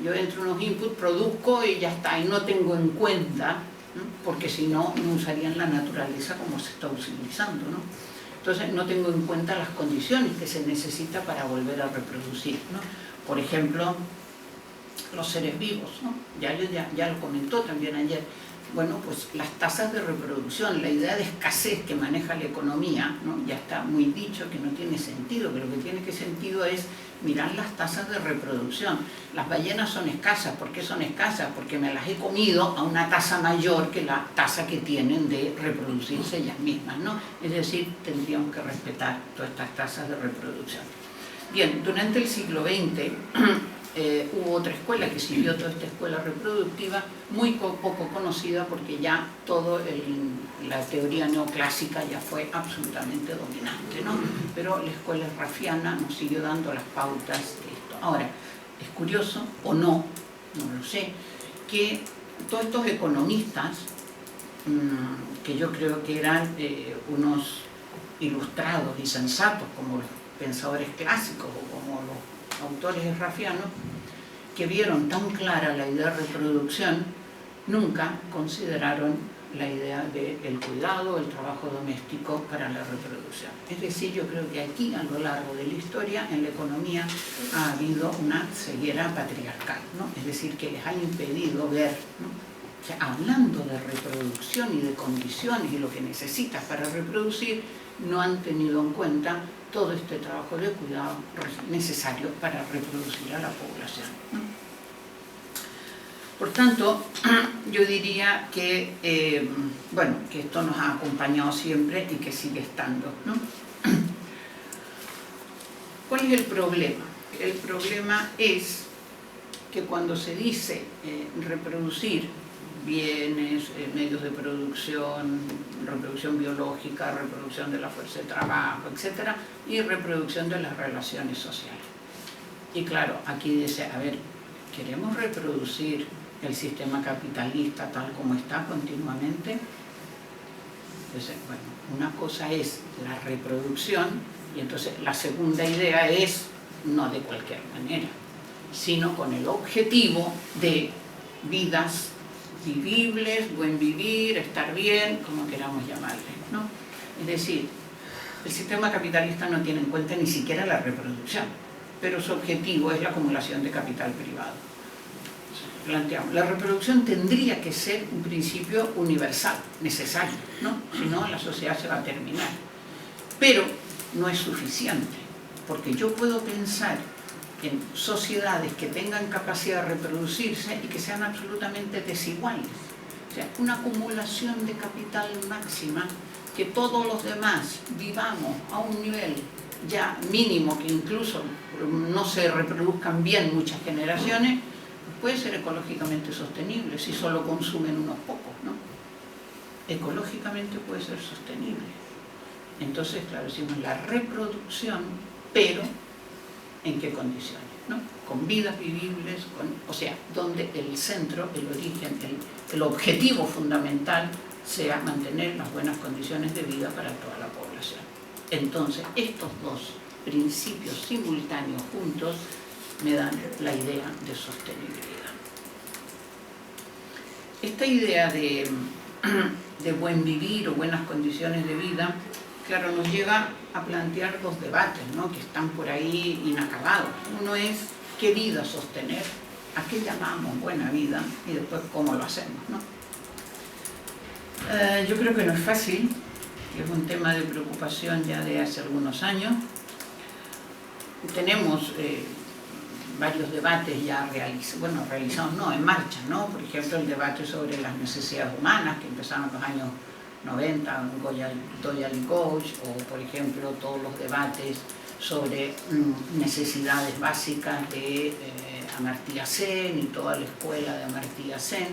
Yo entro unos inputs, produzco y ya está, y no tengo en cuenta, ¿no? Porque si no, no usarían la naturaleza como se está utilizando, ¿no? Entonces no tengo en cuenta las condiciones que se necesitan para volver a reproducir, ¿no? Por ejemplo, los seres vivos, ¿no? Ya lo comentó también ayer. Bueno, pues las tasas de reproducción, la idea de escasez que maneja la economía, ¿no? Ya está muy dicho que no tiene sentido, que lo que tiene sentido es mirar las tasas de reproducción. Las ballenas son escasas. ¿Por qué son escasas? Porque me las he comido a una tasa mayor que la tasa que tienen de reproducirse ellas mismas, ¿no? Es decir, tendríamos que respetar todas estas tasas de reproducción. Bien, durante el siglo XX hubo otra escuela que siguió toda esta escuela reproductiva, muy poco conocida porque ya la teoría neoclásica ya fue absolutamente dominante, ¿no? Pero la escuela raffiana nos siguió dando las pautas de esto. Ahora, es curioso, o no lo sé, que todos estos economistas, que yo creo que eran unos ilustrados y sensatos como los pensadores clásicos o como los autores raffianos, que vieron tan clara la idea de reproducción, nunca consideraron la idea del cuidado, el trabajo doméstico para la reproducción. Es decir, yo creo que aquí, a lo largo de la historia, en la economía ha habido una ceguera patriarcal, ¿no? Es decir, que les ha impedido ver, ¿no? O sea, hablando de reproducción y de condiciones y lo que necesitas para reproducir, no han tenido en cuenta todo este trabajo de cuidado necesario para reproducir a la población, ¿no? Por tanto, yo diría que, bueno, que esto nos ha acompañado siempre y que sigue estando, ¿no? ¿Cuál es el problema? El problema es que cuando se dice reproducir bienes, medios de producción, reproducción biológica, reproducción de la fuerza de trabajo, etc., y reproducción de las relaciones sociales. Y claro, aquí dice, a ver, ¿queremos reproducir el sistema capitalista tal como está continuamente? Entonces, bueno, una cosa es la reproducción, y entonces la segunda idea es, no de cualquier manera, sino con el objetivo de vidas vivibles, buen vivir, estar bien, como queramos llamarle, ¿no? Es decir, el sistema capitalista no tiene en cuenta ni siquiera la reproducción, pero su objetivo es la acumulación de capital privado. Planteamos, la reproducción tendría que ser un principio universal, necesario, ¿no? Si no, la sociedad se va a terminar. Pero no es suficiente, porque yo puedo pensar en sociedades que tengan capacidad de reproducirse y que sean absolutamente desiguales. O sea, una acumulación de capital máxima, que todos los demás vivamos a un nivel ya mínimo, que incluso no se reproduzcan bien muchas generaciones, puede ser ecológicamente sostenible si solo consumen unos pocos, ¿no? Ecológicamente puede ser sostenible. Entonces, claro, decimos la reproducción, pero ¿en qué condiciones? ¿No? Con vidas vivibles, o sea, donde el centro, el origen, el objetivo fundamental sea mantener las buenas condiciones de vida para toda la población. Entonces, estos dos principios simultáneos juntos me dan la idea de sostenibilidad. Esta idea de buen vivir o buenas condiciones de vida, claro, nos lleva a plantear dos debates, ¿no?, que están por ahí inacabados. Uno es qué vida sostener, a qué llamamos buena vida y después cómo lo hacemos, ¿no? Yo creo que no es fácil, que es un tema de preocupación ya de hace algunos años. Tenemos varios debates ya realizados, no, en marcha, ¿no? Por ejemplo, el debate sobre las necesidades humanas, que empezaron en los años 90, Goya Licoch, o por ejemplo todos los debates sobre necesidades básicas de Amartya Sen y toda la escuela de Amartya Sen.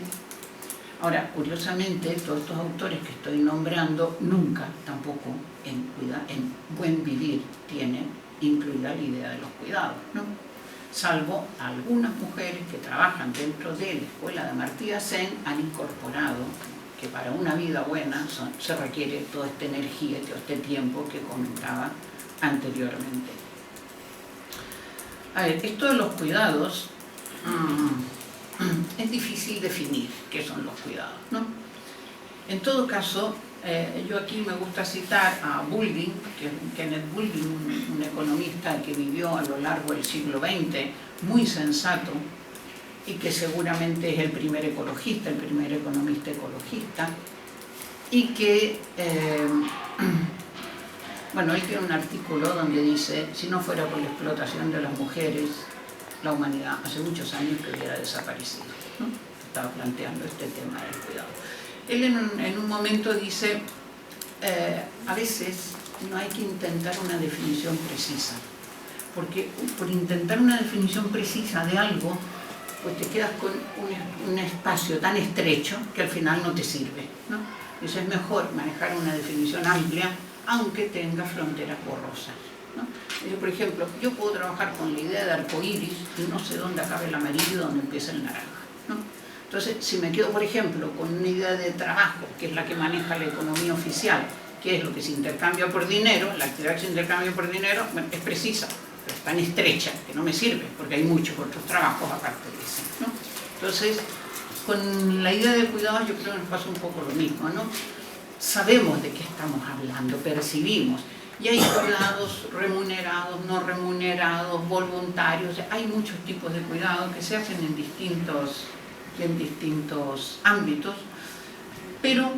Ahora, curiosamente, todos estos autores que estoy nombrando nunca tampoco en Buen Vivir tienen incluida la idea de los cuidados, ¿no? Salvo algunas mujeres que trabajan dentro de la escuela de Amartya Sen han incorporado que para una vida buena se requiere toda esta energía y todo este tiempo que comentaba anteriormente. A ver, esto de los cuidados es difícil definir qué son los cuidados, ¿no? En todo caso, yo aquí me gusta citar a Boulding, Kenneth Boulding, un economista que vivió a lo largo del siglo XX, muy sensato, y que seguramente es el primer ecologista, el primer economista ecologista, y que, bueno, él tiene un artículo donde dice, si no fuera por la explotación de las mujeres, la humanidad hace muchos años que hubiera desaparecido, ¿no? Estaba planteando este tema del cuidado. Él en un momento dice, a veces no hay que intentar una definición precisa, porque por intentar una definición precisa de algo, pues te quedas con un espacio tan estrecho que al final no te sirve, ¿no? Eso es mejor manejar una definición amplia, aunque tenga fronteras borrosas, ¿no? Por ejemplo, yo puedo trabajar con la idea de arcoíris y no sé dónde acaba el amarillo y dónde empieza el naranja, ¿no? Entonces, si me quedo, por ejemplo, con una idea de trabajo, que es la que maneja la economía oficial, que es lo que se intercambia por dinero, la actividad que se intercambia por dinero, bueno, es precisa, pero es tan estrecha que no me sirve, porque hay muchos otros trabajos aparte de ese, ¿no? Entonces, con la idea de cuidados yo creo que nos pasa un poco lo mismo, ¿no? Sabemos de qué estamos hablando, percibimos, y hay cuidados remunerados, no remunerados, voluntarios, hay muchos tipos de cuidados que se hacen en distintos ámbitos, pero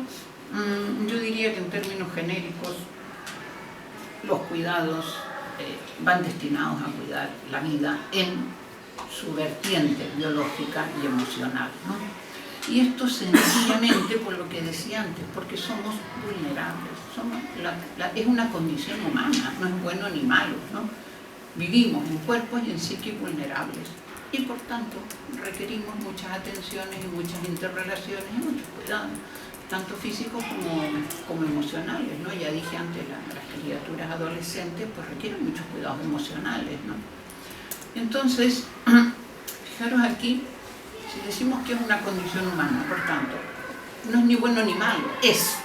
yo diría que en términos genéricos los cuidados van destinados a cuidar la vida en su vertiente biológica y emocional, ¿no? Y esto sencillamente por lo que decía antes, porque somos vulnerables, es una condición humana, no es bueno ni malo, ¿no? Vivimos en cuerpos y en psiquis vulnerables y por tanto requerimos muchas atenciones y muchas interrelaciones y muchos cuidados, tanto físicos como emocionales, ¿no? Ya dije antes, las criaturas adolescentes pues requieren muchos cuidados emocionales, ¿no? Entonces, fijaros aquí, si decimos que es una condición humana, por tanto, no es ni bueno ni malo, es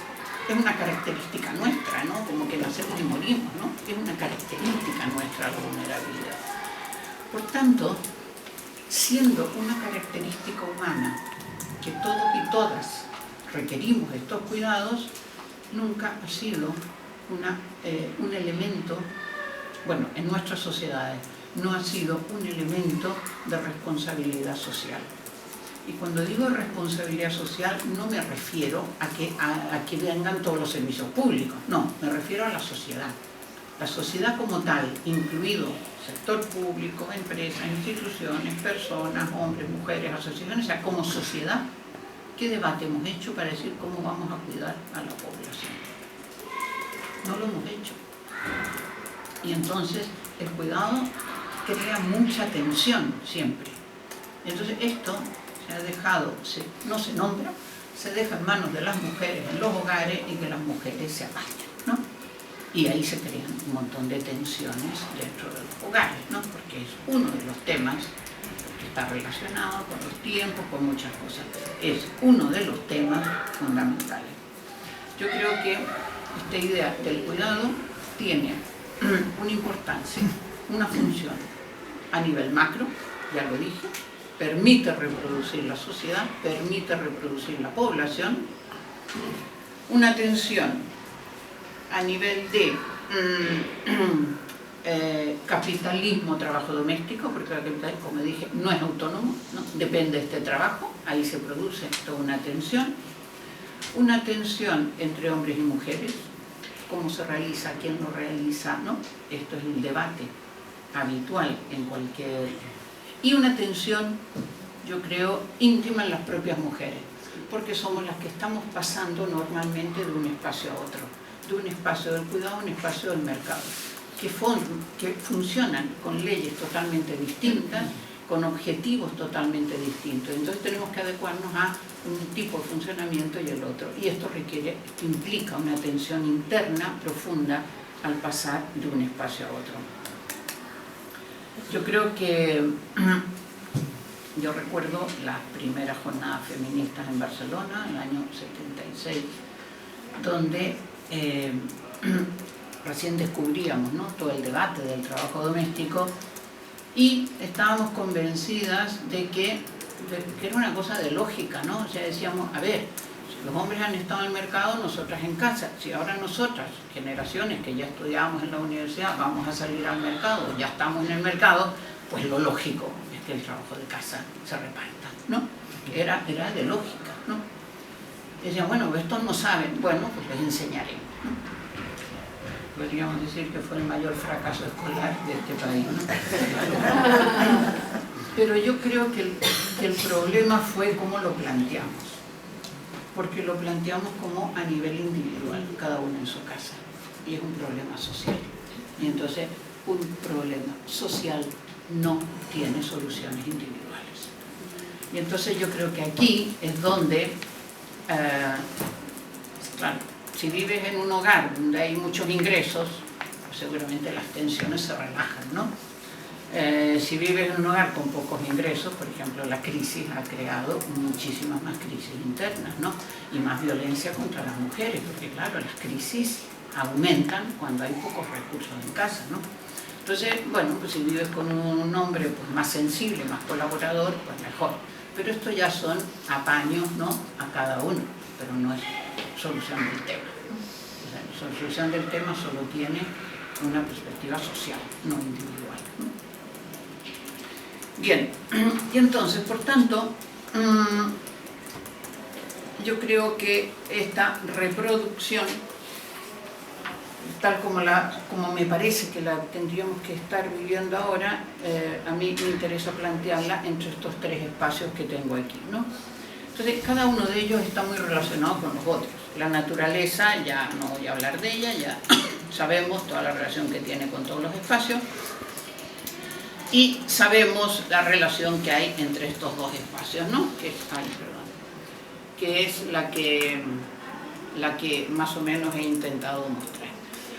una característica nuestra, ¿no? Como que nacemos y morimos, ¿no? Es una característica nuestra la vulnerabilidad. Por tanto, siendo una característica humana que todos y todas requerimos de estos cuidados, nunca ha sido un elemento, bueno, en nuestras sociedades, no ha sido un elemento de responsabilidad social. Y cuando digo responsabilidad social no me refiero a que vengan todos los servicios públicos, no, me refiero a la sociedad. La sociedad como tal, incluido sector público, empresas, instituciones, personas, hombres, mujeres, asociaciones, o sea, como sociedad, ¿qué debate hemos hecho para decir cómo vamos a cuidar a la población? No lo hemos hecho. Y entonces el cuidado crea mucha tensión siempre. Entonces esto se ha dejado, no se nombra, se deja en manos de las mujeres en los hogares y que las mujeres se apañan, ¿no? Y ahí se crean un montón de tensiones dentro de los hogares, ¿no? Porque es uno de los temas que está relacionado con los tiempos, con muchas cosas. Es uno de los temas fundamentales. Yo creo que esta idea del cuidado tiene una importancia, una función a nivel macro, ya lo dije, permite reproducir la sociedad, permite reproducir la población, una tensión a nivel de capitalismo, trabajo doméstico, porque el capital, como dije, no es autónomo, ¿no? Depende de este trabajo, ahí se produce toda una tensión entre hombres y mujeres, cómo se realiza, quién lo realiza, ¿no? Esto es un debate habitual en cualquier... Y una tensión, yo creo, íntima en las propias mujeres, porque somos las que estamos pasando normalmente de un espacio a otro, de un espacio del cuidado a un espacio del mercado, que funcionan con leyes totalmente distintas, con objetivos totalmente distintos. Entonces tenemos que adecuarnos a un tipo de funcionamiento y el otro. Y esto implica una atención interna profunda al pasar de un espacio a otro. Yo creo que yo recuerdo las primeras jornadas feministas en Barcelona, en el año 76, donde recién descubríamos, ¿no?, todo el debate del trabajo doméstico y estábamos convencidas de que era una cosa de lógica, ¿no? O sea, decíamos, a ver, si los hombres han estado en el mercado, nosotras en casa. Si ahora nosotras, generaciones que ya estudiábamos en la universidad, vamos a salir al mercado, ya estamos en el mercado, pues lo lógico es que el trabajo de casa se reparta, ¿no? Era de lógica, ¿no? Decían, bueno, estos no saben, bueno, pues les enseñaré, ¿no? Podríamos decir que fue el mayor fracaso escolar de este país, ¿no? Pero yo creo que el problema fue cómo lo planteamos, porque lo planteamos como a nivel individual, cada uno en su casa, y es un problema social. Y entonces un problema social no tiene soluciones individuales. Y entonces yo creo que aquí es donde, claro, si vives en un hogar donde hay muchos ingresos, pues seguramente las tensiones se relajan, ¿no? Si vives en un hogar con pocos ingresos, por ejemplo, la crisis ha creado muchísimas más crisis internas, ¿no? Y más violencia contra las mujeres, porque claro, las crisis aumentan cuando hay pocos recursos en casa, ¿no? Entonces, bueno, pues si vives con un hombre pues, más sensible, más colaborador, pues mejor. Pero esto ya son apaños, ¿no?, a cada uno, pero no es solución del tema. O sea, la solución del tema solo tiene una perspectiva social, no individual, ¿no? Bien, y entonces, por tanto, yo creo que esta reproducción, tal como me parece que la tendríamos que estar viviendo ahora, a mí me interesa plantearla entre estos tres espacios que tengo aquí, ¿no? Entonces, cada uno de ellos está muy relacionado con los otros. La naturaleza, ya no voy a hablar de ella, ya sabemos toda la relación que tiene con todos los espacios, y sabemos la relación que hay entre estos dos espacios, ¿no? Que es la que más o menos he intentado mostrar.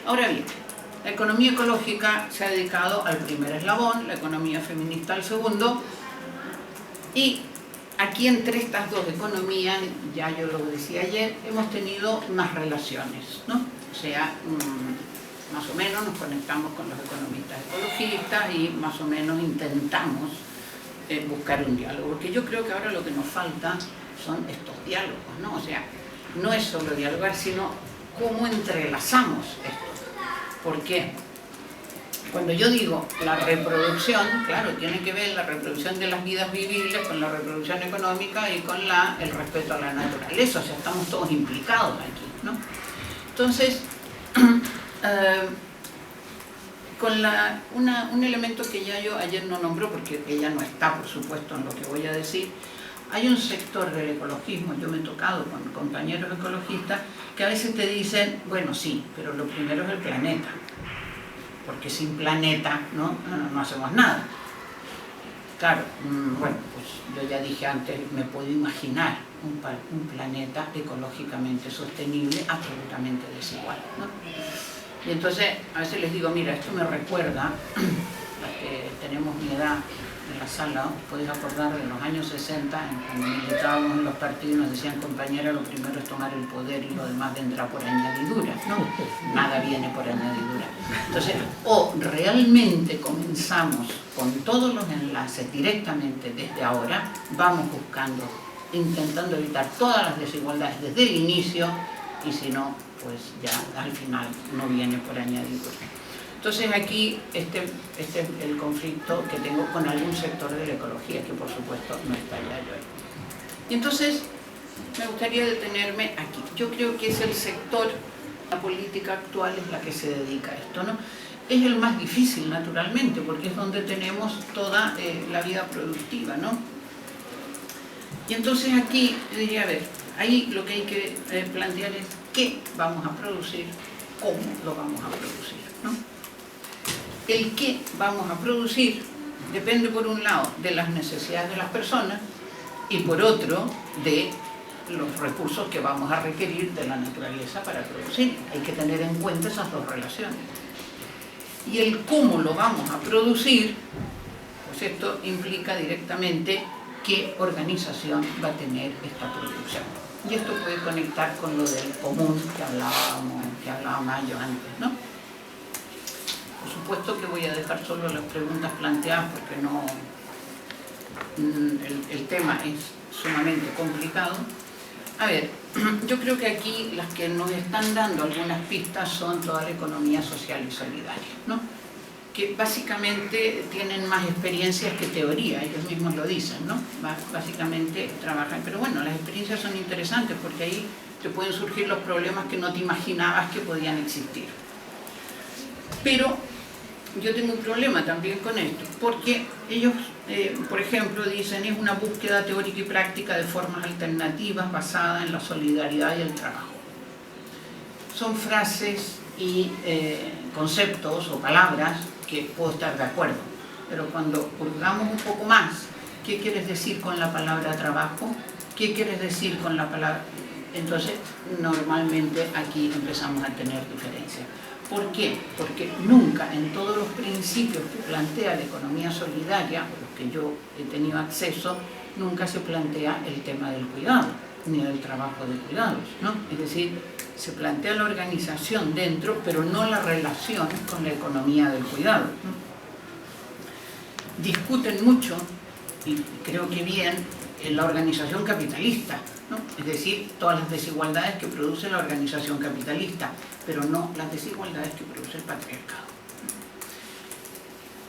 Ahora bien, la economía ecológica se ha dedicado al primer eslabón, la economía feminista al segundo, y aquí entre estas dos economías, ya yo lo decía ayer, hemos tenido unas relaciones, ¿no? O sea, más o menos nos conectamos con los economistas ecologistas y más o menos intentamos buscar un diálogo, porque yo creo que ahora lo que nos falta son estos diálogos, ¿no? O sea, no es solo dialogar, sino cómo entrelazamos esto. ¿Por qué? Cuando yo digo la reproducción, claro, tiene que ver la reproducción de las vidas vivibles con la reproducción económica y con el respeto a la naturaleza, o sea, estamos todos implicados aquí, ¿no? Entonces, con un elemento que ya yo ayer no nombró, porque ella no está, por supuesto, en lo que voy a decir, hay un sector del ecologismo, yo me he tocado con compañeros ecologistas, que a veces te dicen, bueno, sí, pero lo primero es el planeta, porque sin planeta no hacemos nada. Claro, bueno, pues yo ya dije antes, me puedo imaginar un planeta ecológicamente sostenible, absolutamente desigual, ¿no? Y entonces a veces les digo, mira, esto me recuerda a que tenemos mi edad en la sala, os podéis acordar de los años 60, cuando militábamos en los partidos, nos decían, compañera, lo primero es tomar el poder y lo demás vendrá por añadidura, ¿no? Nada viene por añadidura. Entonces, o realmente comenzamos con todos los enlaces directamente desde ahora, vamos buscando, intentando evitar todas las desigualdades desde el inicio, y si no, pues ya al final no viene por añadidura. Entonces aquí este es el conflicto que tengo con algún sector de la ecología, que por supuesto no está ya yo ahí. Y entonces me gustaría detenerme aquí. Yo creo que es el sector, la política actual es la que se dedica a esto, ¿no? Es el más difícil, naturalmente, porque es donde tenemos toda la vida productiva, ¿no? Y entonces aquí, yo diría, a ver, ahí lo que hay que plantear es qué vamos a producir, cómo lo vamos a producir, ¿no? El qué vamos a producir Depende por un lado de las necesidades de las personas y por otro de los recursos que vamos a requerir de la naturaleza para producir. Hay que tener en cuenta esas dos relaciones. Y el cómo lo vamos a producir, pues esto implica directamente qué organización va a tener esta producción. Y esto puede conectar con lo del común que hablábamos yo antes, ¿no? Por supuesto que voy a dejar solo las preguntas planteadas porque no, el tema es sumamente complicado. A ver, yo creo que aquí las que nos están dando algunas pistas son toda la economía social y solidaria, ¿no? Que básicamente tienen más experiencias que teoría, ellos mismos lo dicen, ¿no? Básicamente trabajan, pero bueno, las experiencias son interesantes porque ahí te pueden surgir los problemas que no te imaginabas que podían existir. Pero yo tengo un problema también con esto, porque ellos, por ejemplo, dicen es una búsqueda teórica y práctica de formas alternativas basada en la solidaridad y el trabajo. Son frases y conceptos o palabras que puedo estar de acuerdo, pero cuando hurgamos un poco más, ¿qué quieres decir con la palabra trabajo? ¿Qué quieres decir con la palabra? Entonces, normalmente aquí empezamos a tener diferencias. ¿Por qué? Porque nunca en todos los principios que plantea la economía solidaria, a los que yo he tenido acceso, nunca se plantea el tema del cuidado, ni del trabajo de cuidados, ¿no? Es decir, se plantea la organización dentro, pero no la relación con la economía del cuidado, ¿no? Discuten mucho, y creo que bien, la organización capitalista, ¿no? Es decir, todas las desigualdades que produce la organización capitalista, pero no las desigualdades que produce el patriarcado.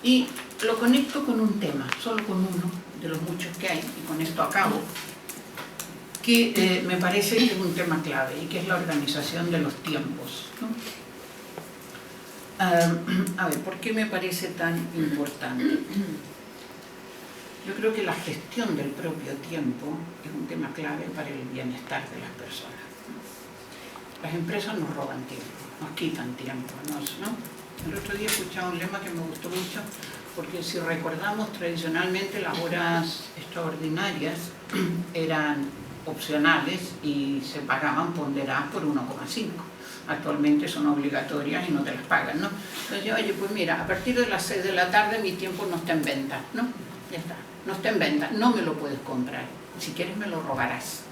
Y lo conecto con un tema, solo con uno de los muchos que hay, y con esto acabo, que me parece que es un tema clave, y que es la organización de los tiempos, ¿no? A ver, ¿por qué me parece tan importante? Yo creo que la gestión del propio tiempo es un tema clave para el bienestar de las personas. Las empresas nos roban tiempo, nos quitan tiempo, ¿no? El otro día escuchaba un lema que me gustó mucho, porque si recordamos, tradicionalmente las horas extraordinarias eran opcionales y se pagaban ponderadas por 1,5. Actualmente son obligatorias y no te las pagan, ¿no? Entonces yo, oye, pues mira, a partir de las 6 de la tarde mi tiempo no está en venta, ¿no? Ya está, no está en venta, no me lo puedes comprar. Si quieres me lo robarás,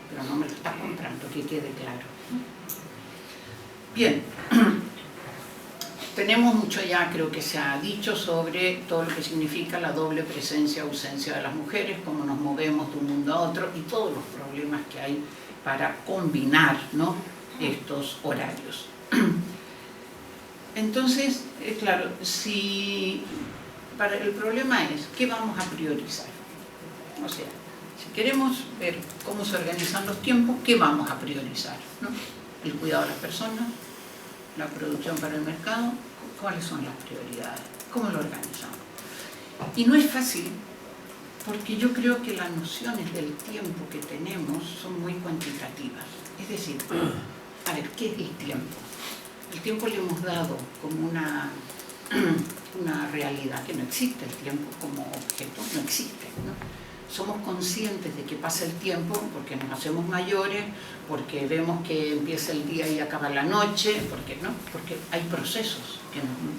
pero no me lo estás comprando, que quede claro. Bien, tenemos mucho ya, creo que se ha dicho, sobre todo lo que significa la doble presencia-ausencia de las mujeres, cómo nos movemos de un mundo a otro y todos los problemas que hay para combinar, ¿no?, estos horarios. Entonces, claro, el problema es, ¿qué vamos a priorizar? O sea, si queremos ver cómo se organizan los tiempos, ¿qué vamos a priorizar, ¿no? El cuidado de las personas, la producción para el mercado, ¿cuáles son las prioridades? ¿Cómo lo organizamos? Y no es fácil, porque yo creo que las nociones del tiempo que tenemos son muy cuantitativas. Es decir, a ver, ¿qué es el tiempo? El tiempo le hemos dado como una realidad que no existe. El tiempo como objeto no existe, ¿no? Somos conscientes de que pasa el tiempo porque nos hacemos mayores, porque vemos que empieza el día y acaba la noche, porque hay procesos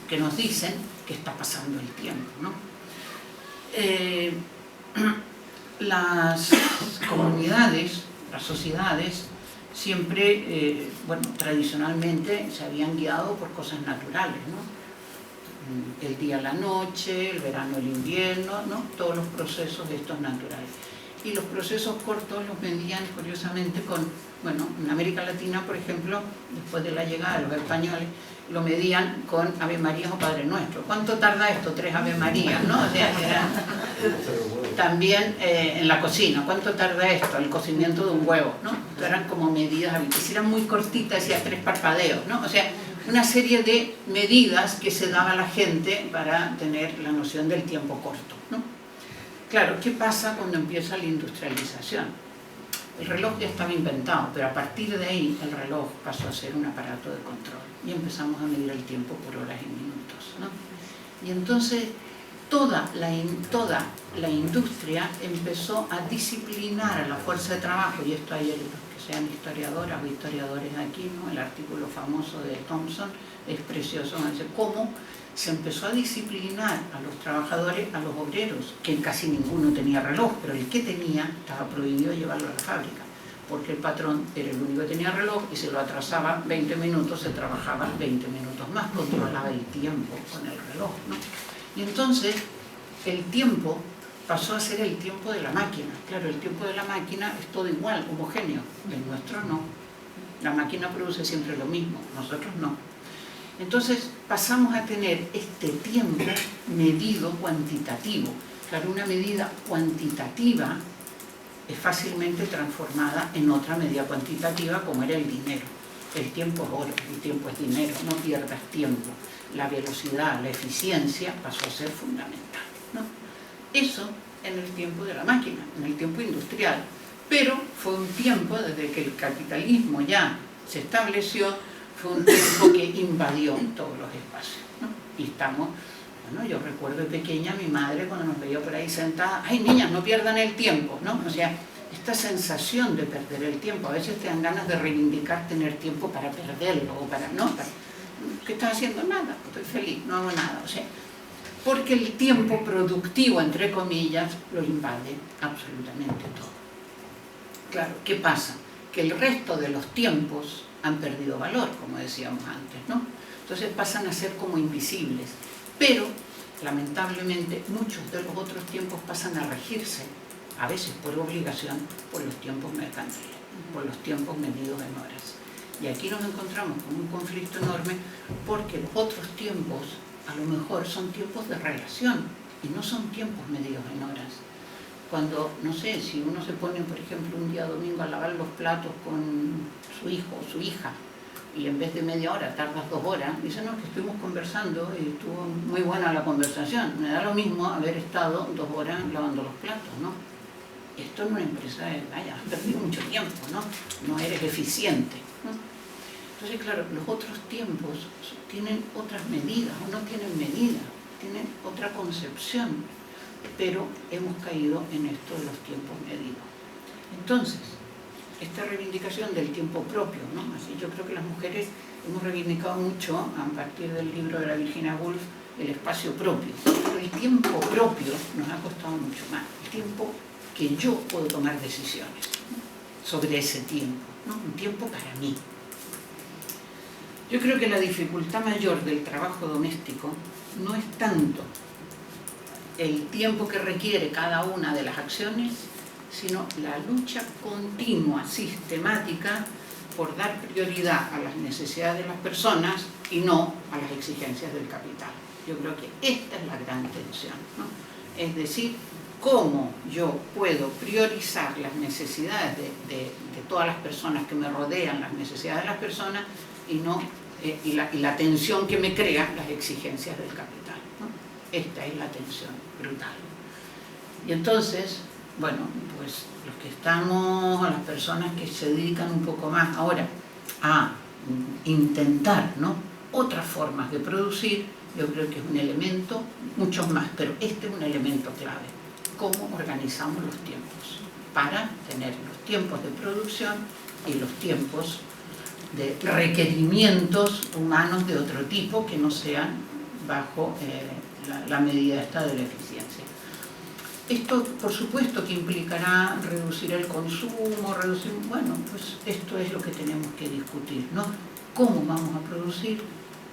que nos dicen que está pasando el tiempo, ¿no? Las comunidades, las sociedades, siempre, tradicionalmente se habían guiado por cosas naturales, ¿no? El día, la noche, el verano, el invierno, ¿no? Todos los procesos de estos naturales. Y los procesos cortos los medían, curiosamente, en América Latina, por ejemplo, después de la llegada de los españoles, lo medían con Ave María o Padre Nuestro. ¿Cuánto tarda esto? 3 Ave Marías, ¿no? O sea, también en la cocina, ¿cuánto tarda esto? El cocimiento de un huevo, ¿no? Esto eran como medidas, si eran muy cortitas, decía 3 parpadeos, ¿no? O sea, una serie de medidas que se daba a la gente para tener la noción del tiempo corto, ¿no? Claro, ¿qué pasa cuando empieza la industrialización? El reloj ya estaba inventado, pero a partir de ahí el reloj pasó a ser un aparato de control y empezamos a medir el tiempo por horas y minutos, ¿no? Y entonces toda la industria empezó a disciplinar a la fuerza de trabajo, y esto hay los que sean historiadoras o historiadores aquí, ¿no? El artículo famoso de Thompson es precioso, dice cómo se empezó a disciplinar a los trabajadores, a los obreros, que casi ninguno tenía reloj, pero el que tenía estaba prohibido llevarlo a la fábrica, porque el patrón era el único que tenía reloj y se lo atrasaba 20 minutos, se trabajaba 20 minutos más, controlaba el tiempo con el reloj, ¿no? Y entonces el tiempo pasó a ser el tiempo de la máquina. Claro, el tiempo de la máquina es todo igual, homogéneo, el nuestro no. La máquina produce siempre lo mismo, nosotros no. Entonces pasamos a tener este tiempo medido cuantitativo. Claro, una medida cuantitativa es fácilmente transformada en otra medida cuantitativa como era el dinero. El tiempo es oro, el tiempo es dinero, no pierdas tiempo. La velocidad, la eficiencia pasó a ser fundamental, ¿no? Eso en el tiempo de la máquina, en el tiempo industrial. Pero fue un tiempo, desde que el capitalismo ya se estableció, fue un tiempo que invadió todos los espacios, ¿no? Y estamos, bueno, yo recuerdo de pequeña a mi madre cuando nos veía por ahí sentada, ¡ay niñas, no pierdan el tiempo!, ¿no? O sea, esta sensación de perder el tiempo, a veces te dan ganas de reivindicar tener tiempo para perderlo, o para no, ¿qué estás haciendo? Nada, estoy feliz, no hago nada, o sea, porque el tiempo productivo, entre comillas, lo invade absolutamente todo. Claro, ¿qué pasa? Que el resto de los tiempos han perdido valor, como decíamos antes, ¿no? Entonces pasan a ser como invisibles, pero lamentablemente muchos de los otros tiempos pasan a regirse, a veces por obligación, por los tiempos mercantiles, por los tiempos medidos en horas. Y aquí nos encontramos con un conflicto enorme porque los otros tiempos a lo mejor son tiempos de relación y no son tiempos medidos en horas. Cuando, no sé, si uno se pone, por ejemplo, un día domingo a lavar los platos con su hijo o su hija y en vez de media hora tardas 2 horas, dice, no, que estuvimos conversando y estuvo muy buena la conversación. Me da lo mismo haber estado 2 horas lavando los platos, ¿no? Esto en una empresa es, vaya, has perdido mucho tiempo, ¿no? No eres eficiente, ¿no? Entonces, claro, los otros tiempos tienen otras medidas, o no tienen medida, tienen otra concepción, pero hemos caído en esto de los tiempos medidos. Entonces, esta reivindicación del tiempo propio, ¿no? Así yo creo que las mujeres hemos reivindicado mucho, a partir del libro de la Virginia Woolf, el espacio propio. Pero el tiempo propio nos ha costado mucho más, el tiempo que yo puedo tomar decisiones, ¿no? Sobre ese tiempo, ¿no? Un tiempo para mí. Yo creo que la dificultad mayor del trabajo doméstico no es tanto el tiempo que requiere cada una de las acciones, sino la lucha continua, sistemática, por dar prioridad a las necesidades de las personas y no a las exigencias del capital. Yo creo que esta es la gran tensión, ¿no? Es decir, cómo yo puedo priorizar las necesidades de todas las personas que me rodean, las necesidades de las personas, y no y la tensión que me crea las exigencias del capital, ¿no? Esta es la tensión brutal. Y entonces, bueno, pues los que estamos, las personas que se dedican un poco más ahora a intentar, ¿no?, otras formas de producir, yo creo que es un elemento, muchos más, pero este es un elemento clave. Cómo organizamos los tiempos para tener los tiempos de producción y los tiempos de requerimientos humanos de otro tipo que no sean bajo la medida esta de la eficiencia. Esto, por supuesto, que implicará reducir el consumo, bueno, pues esto es lo que tenemos que discutir, ¿no? ¿Cómo vamos a producir?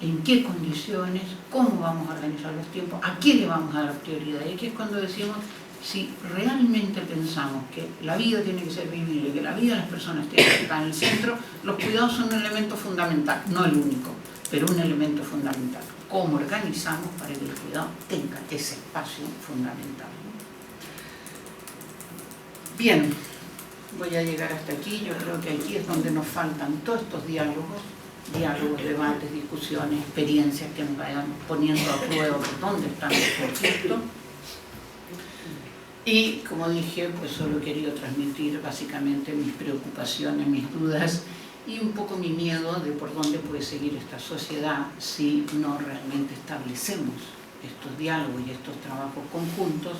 ¿En qué condiciones? ¿Cómo vamos a organizar los tiempos? ¿A qué le vamos a dar prioridad? Y aquí es cuando decimos, si realmente pensamos que la vida tiene que ser vivible, que la vida de las personas tiene que estar en el centro, los cuidados son un elemento fundamental, no el único, pero un elemento fundamental. ¿Cómo organizamos para que el cuidado tenga ese espacio fundamental? Bien, voy a llegar hasta aquí. Yo creo que aquí es donde nos faltan todos estos diálogos, debates, discusiones, experiencias que nos vayan poniendo a prueba por dónde están los conflictos. Y, como dije, pues solo he querido transmitir básicamente mis preocupaciones, mis dudas y un poco mi miedo de por dónde puede seguir esta sociedad si no realmente establecemos estos diálogos y estos trabajos conjuntos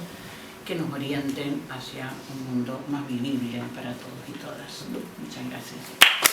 que nos orienten hacia un mundo más vivible para todos y todas. Muchas gracias.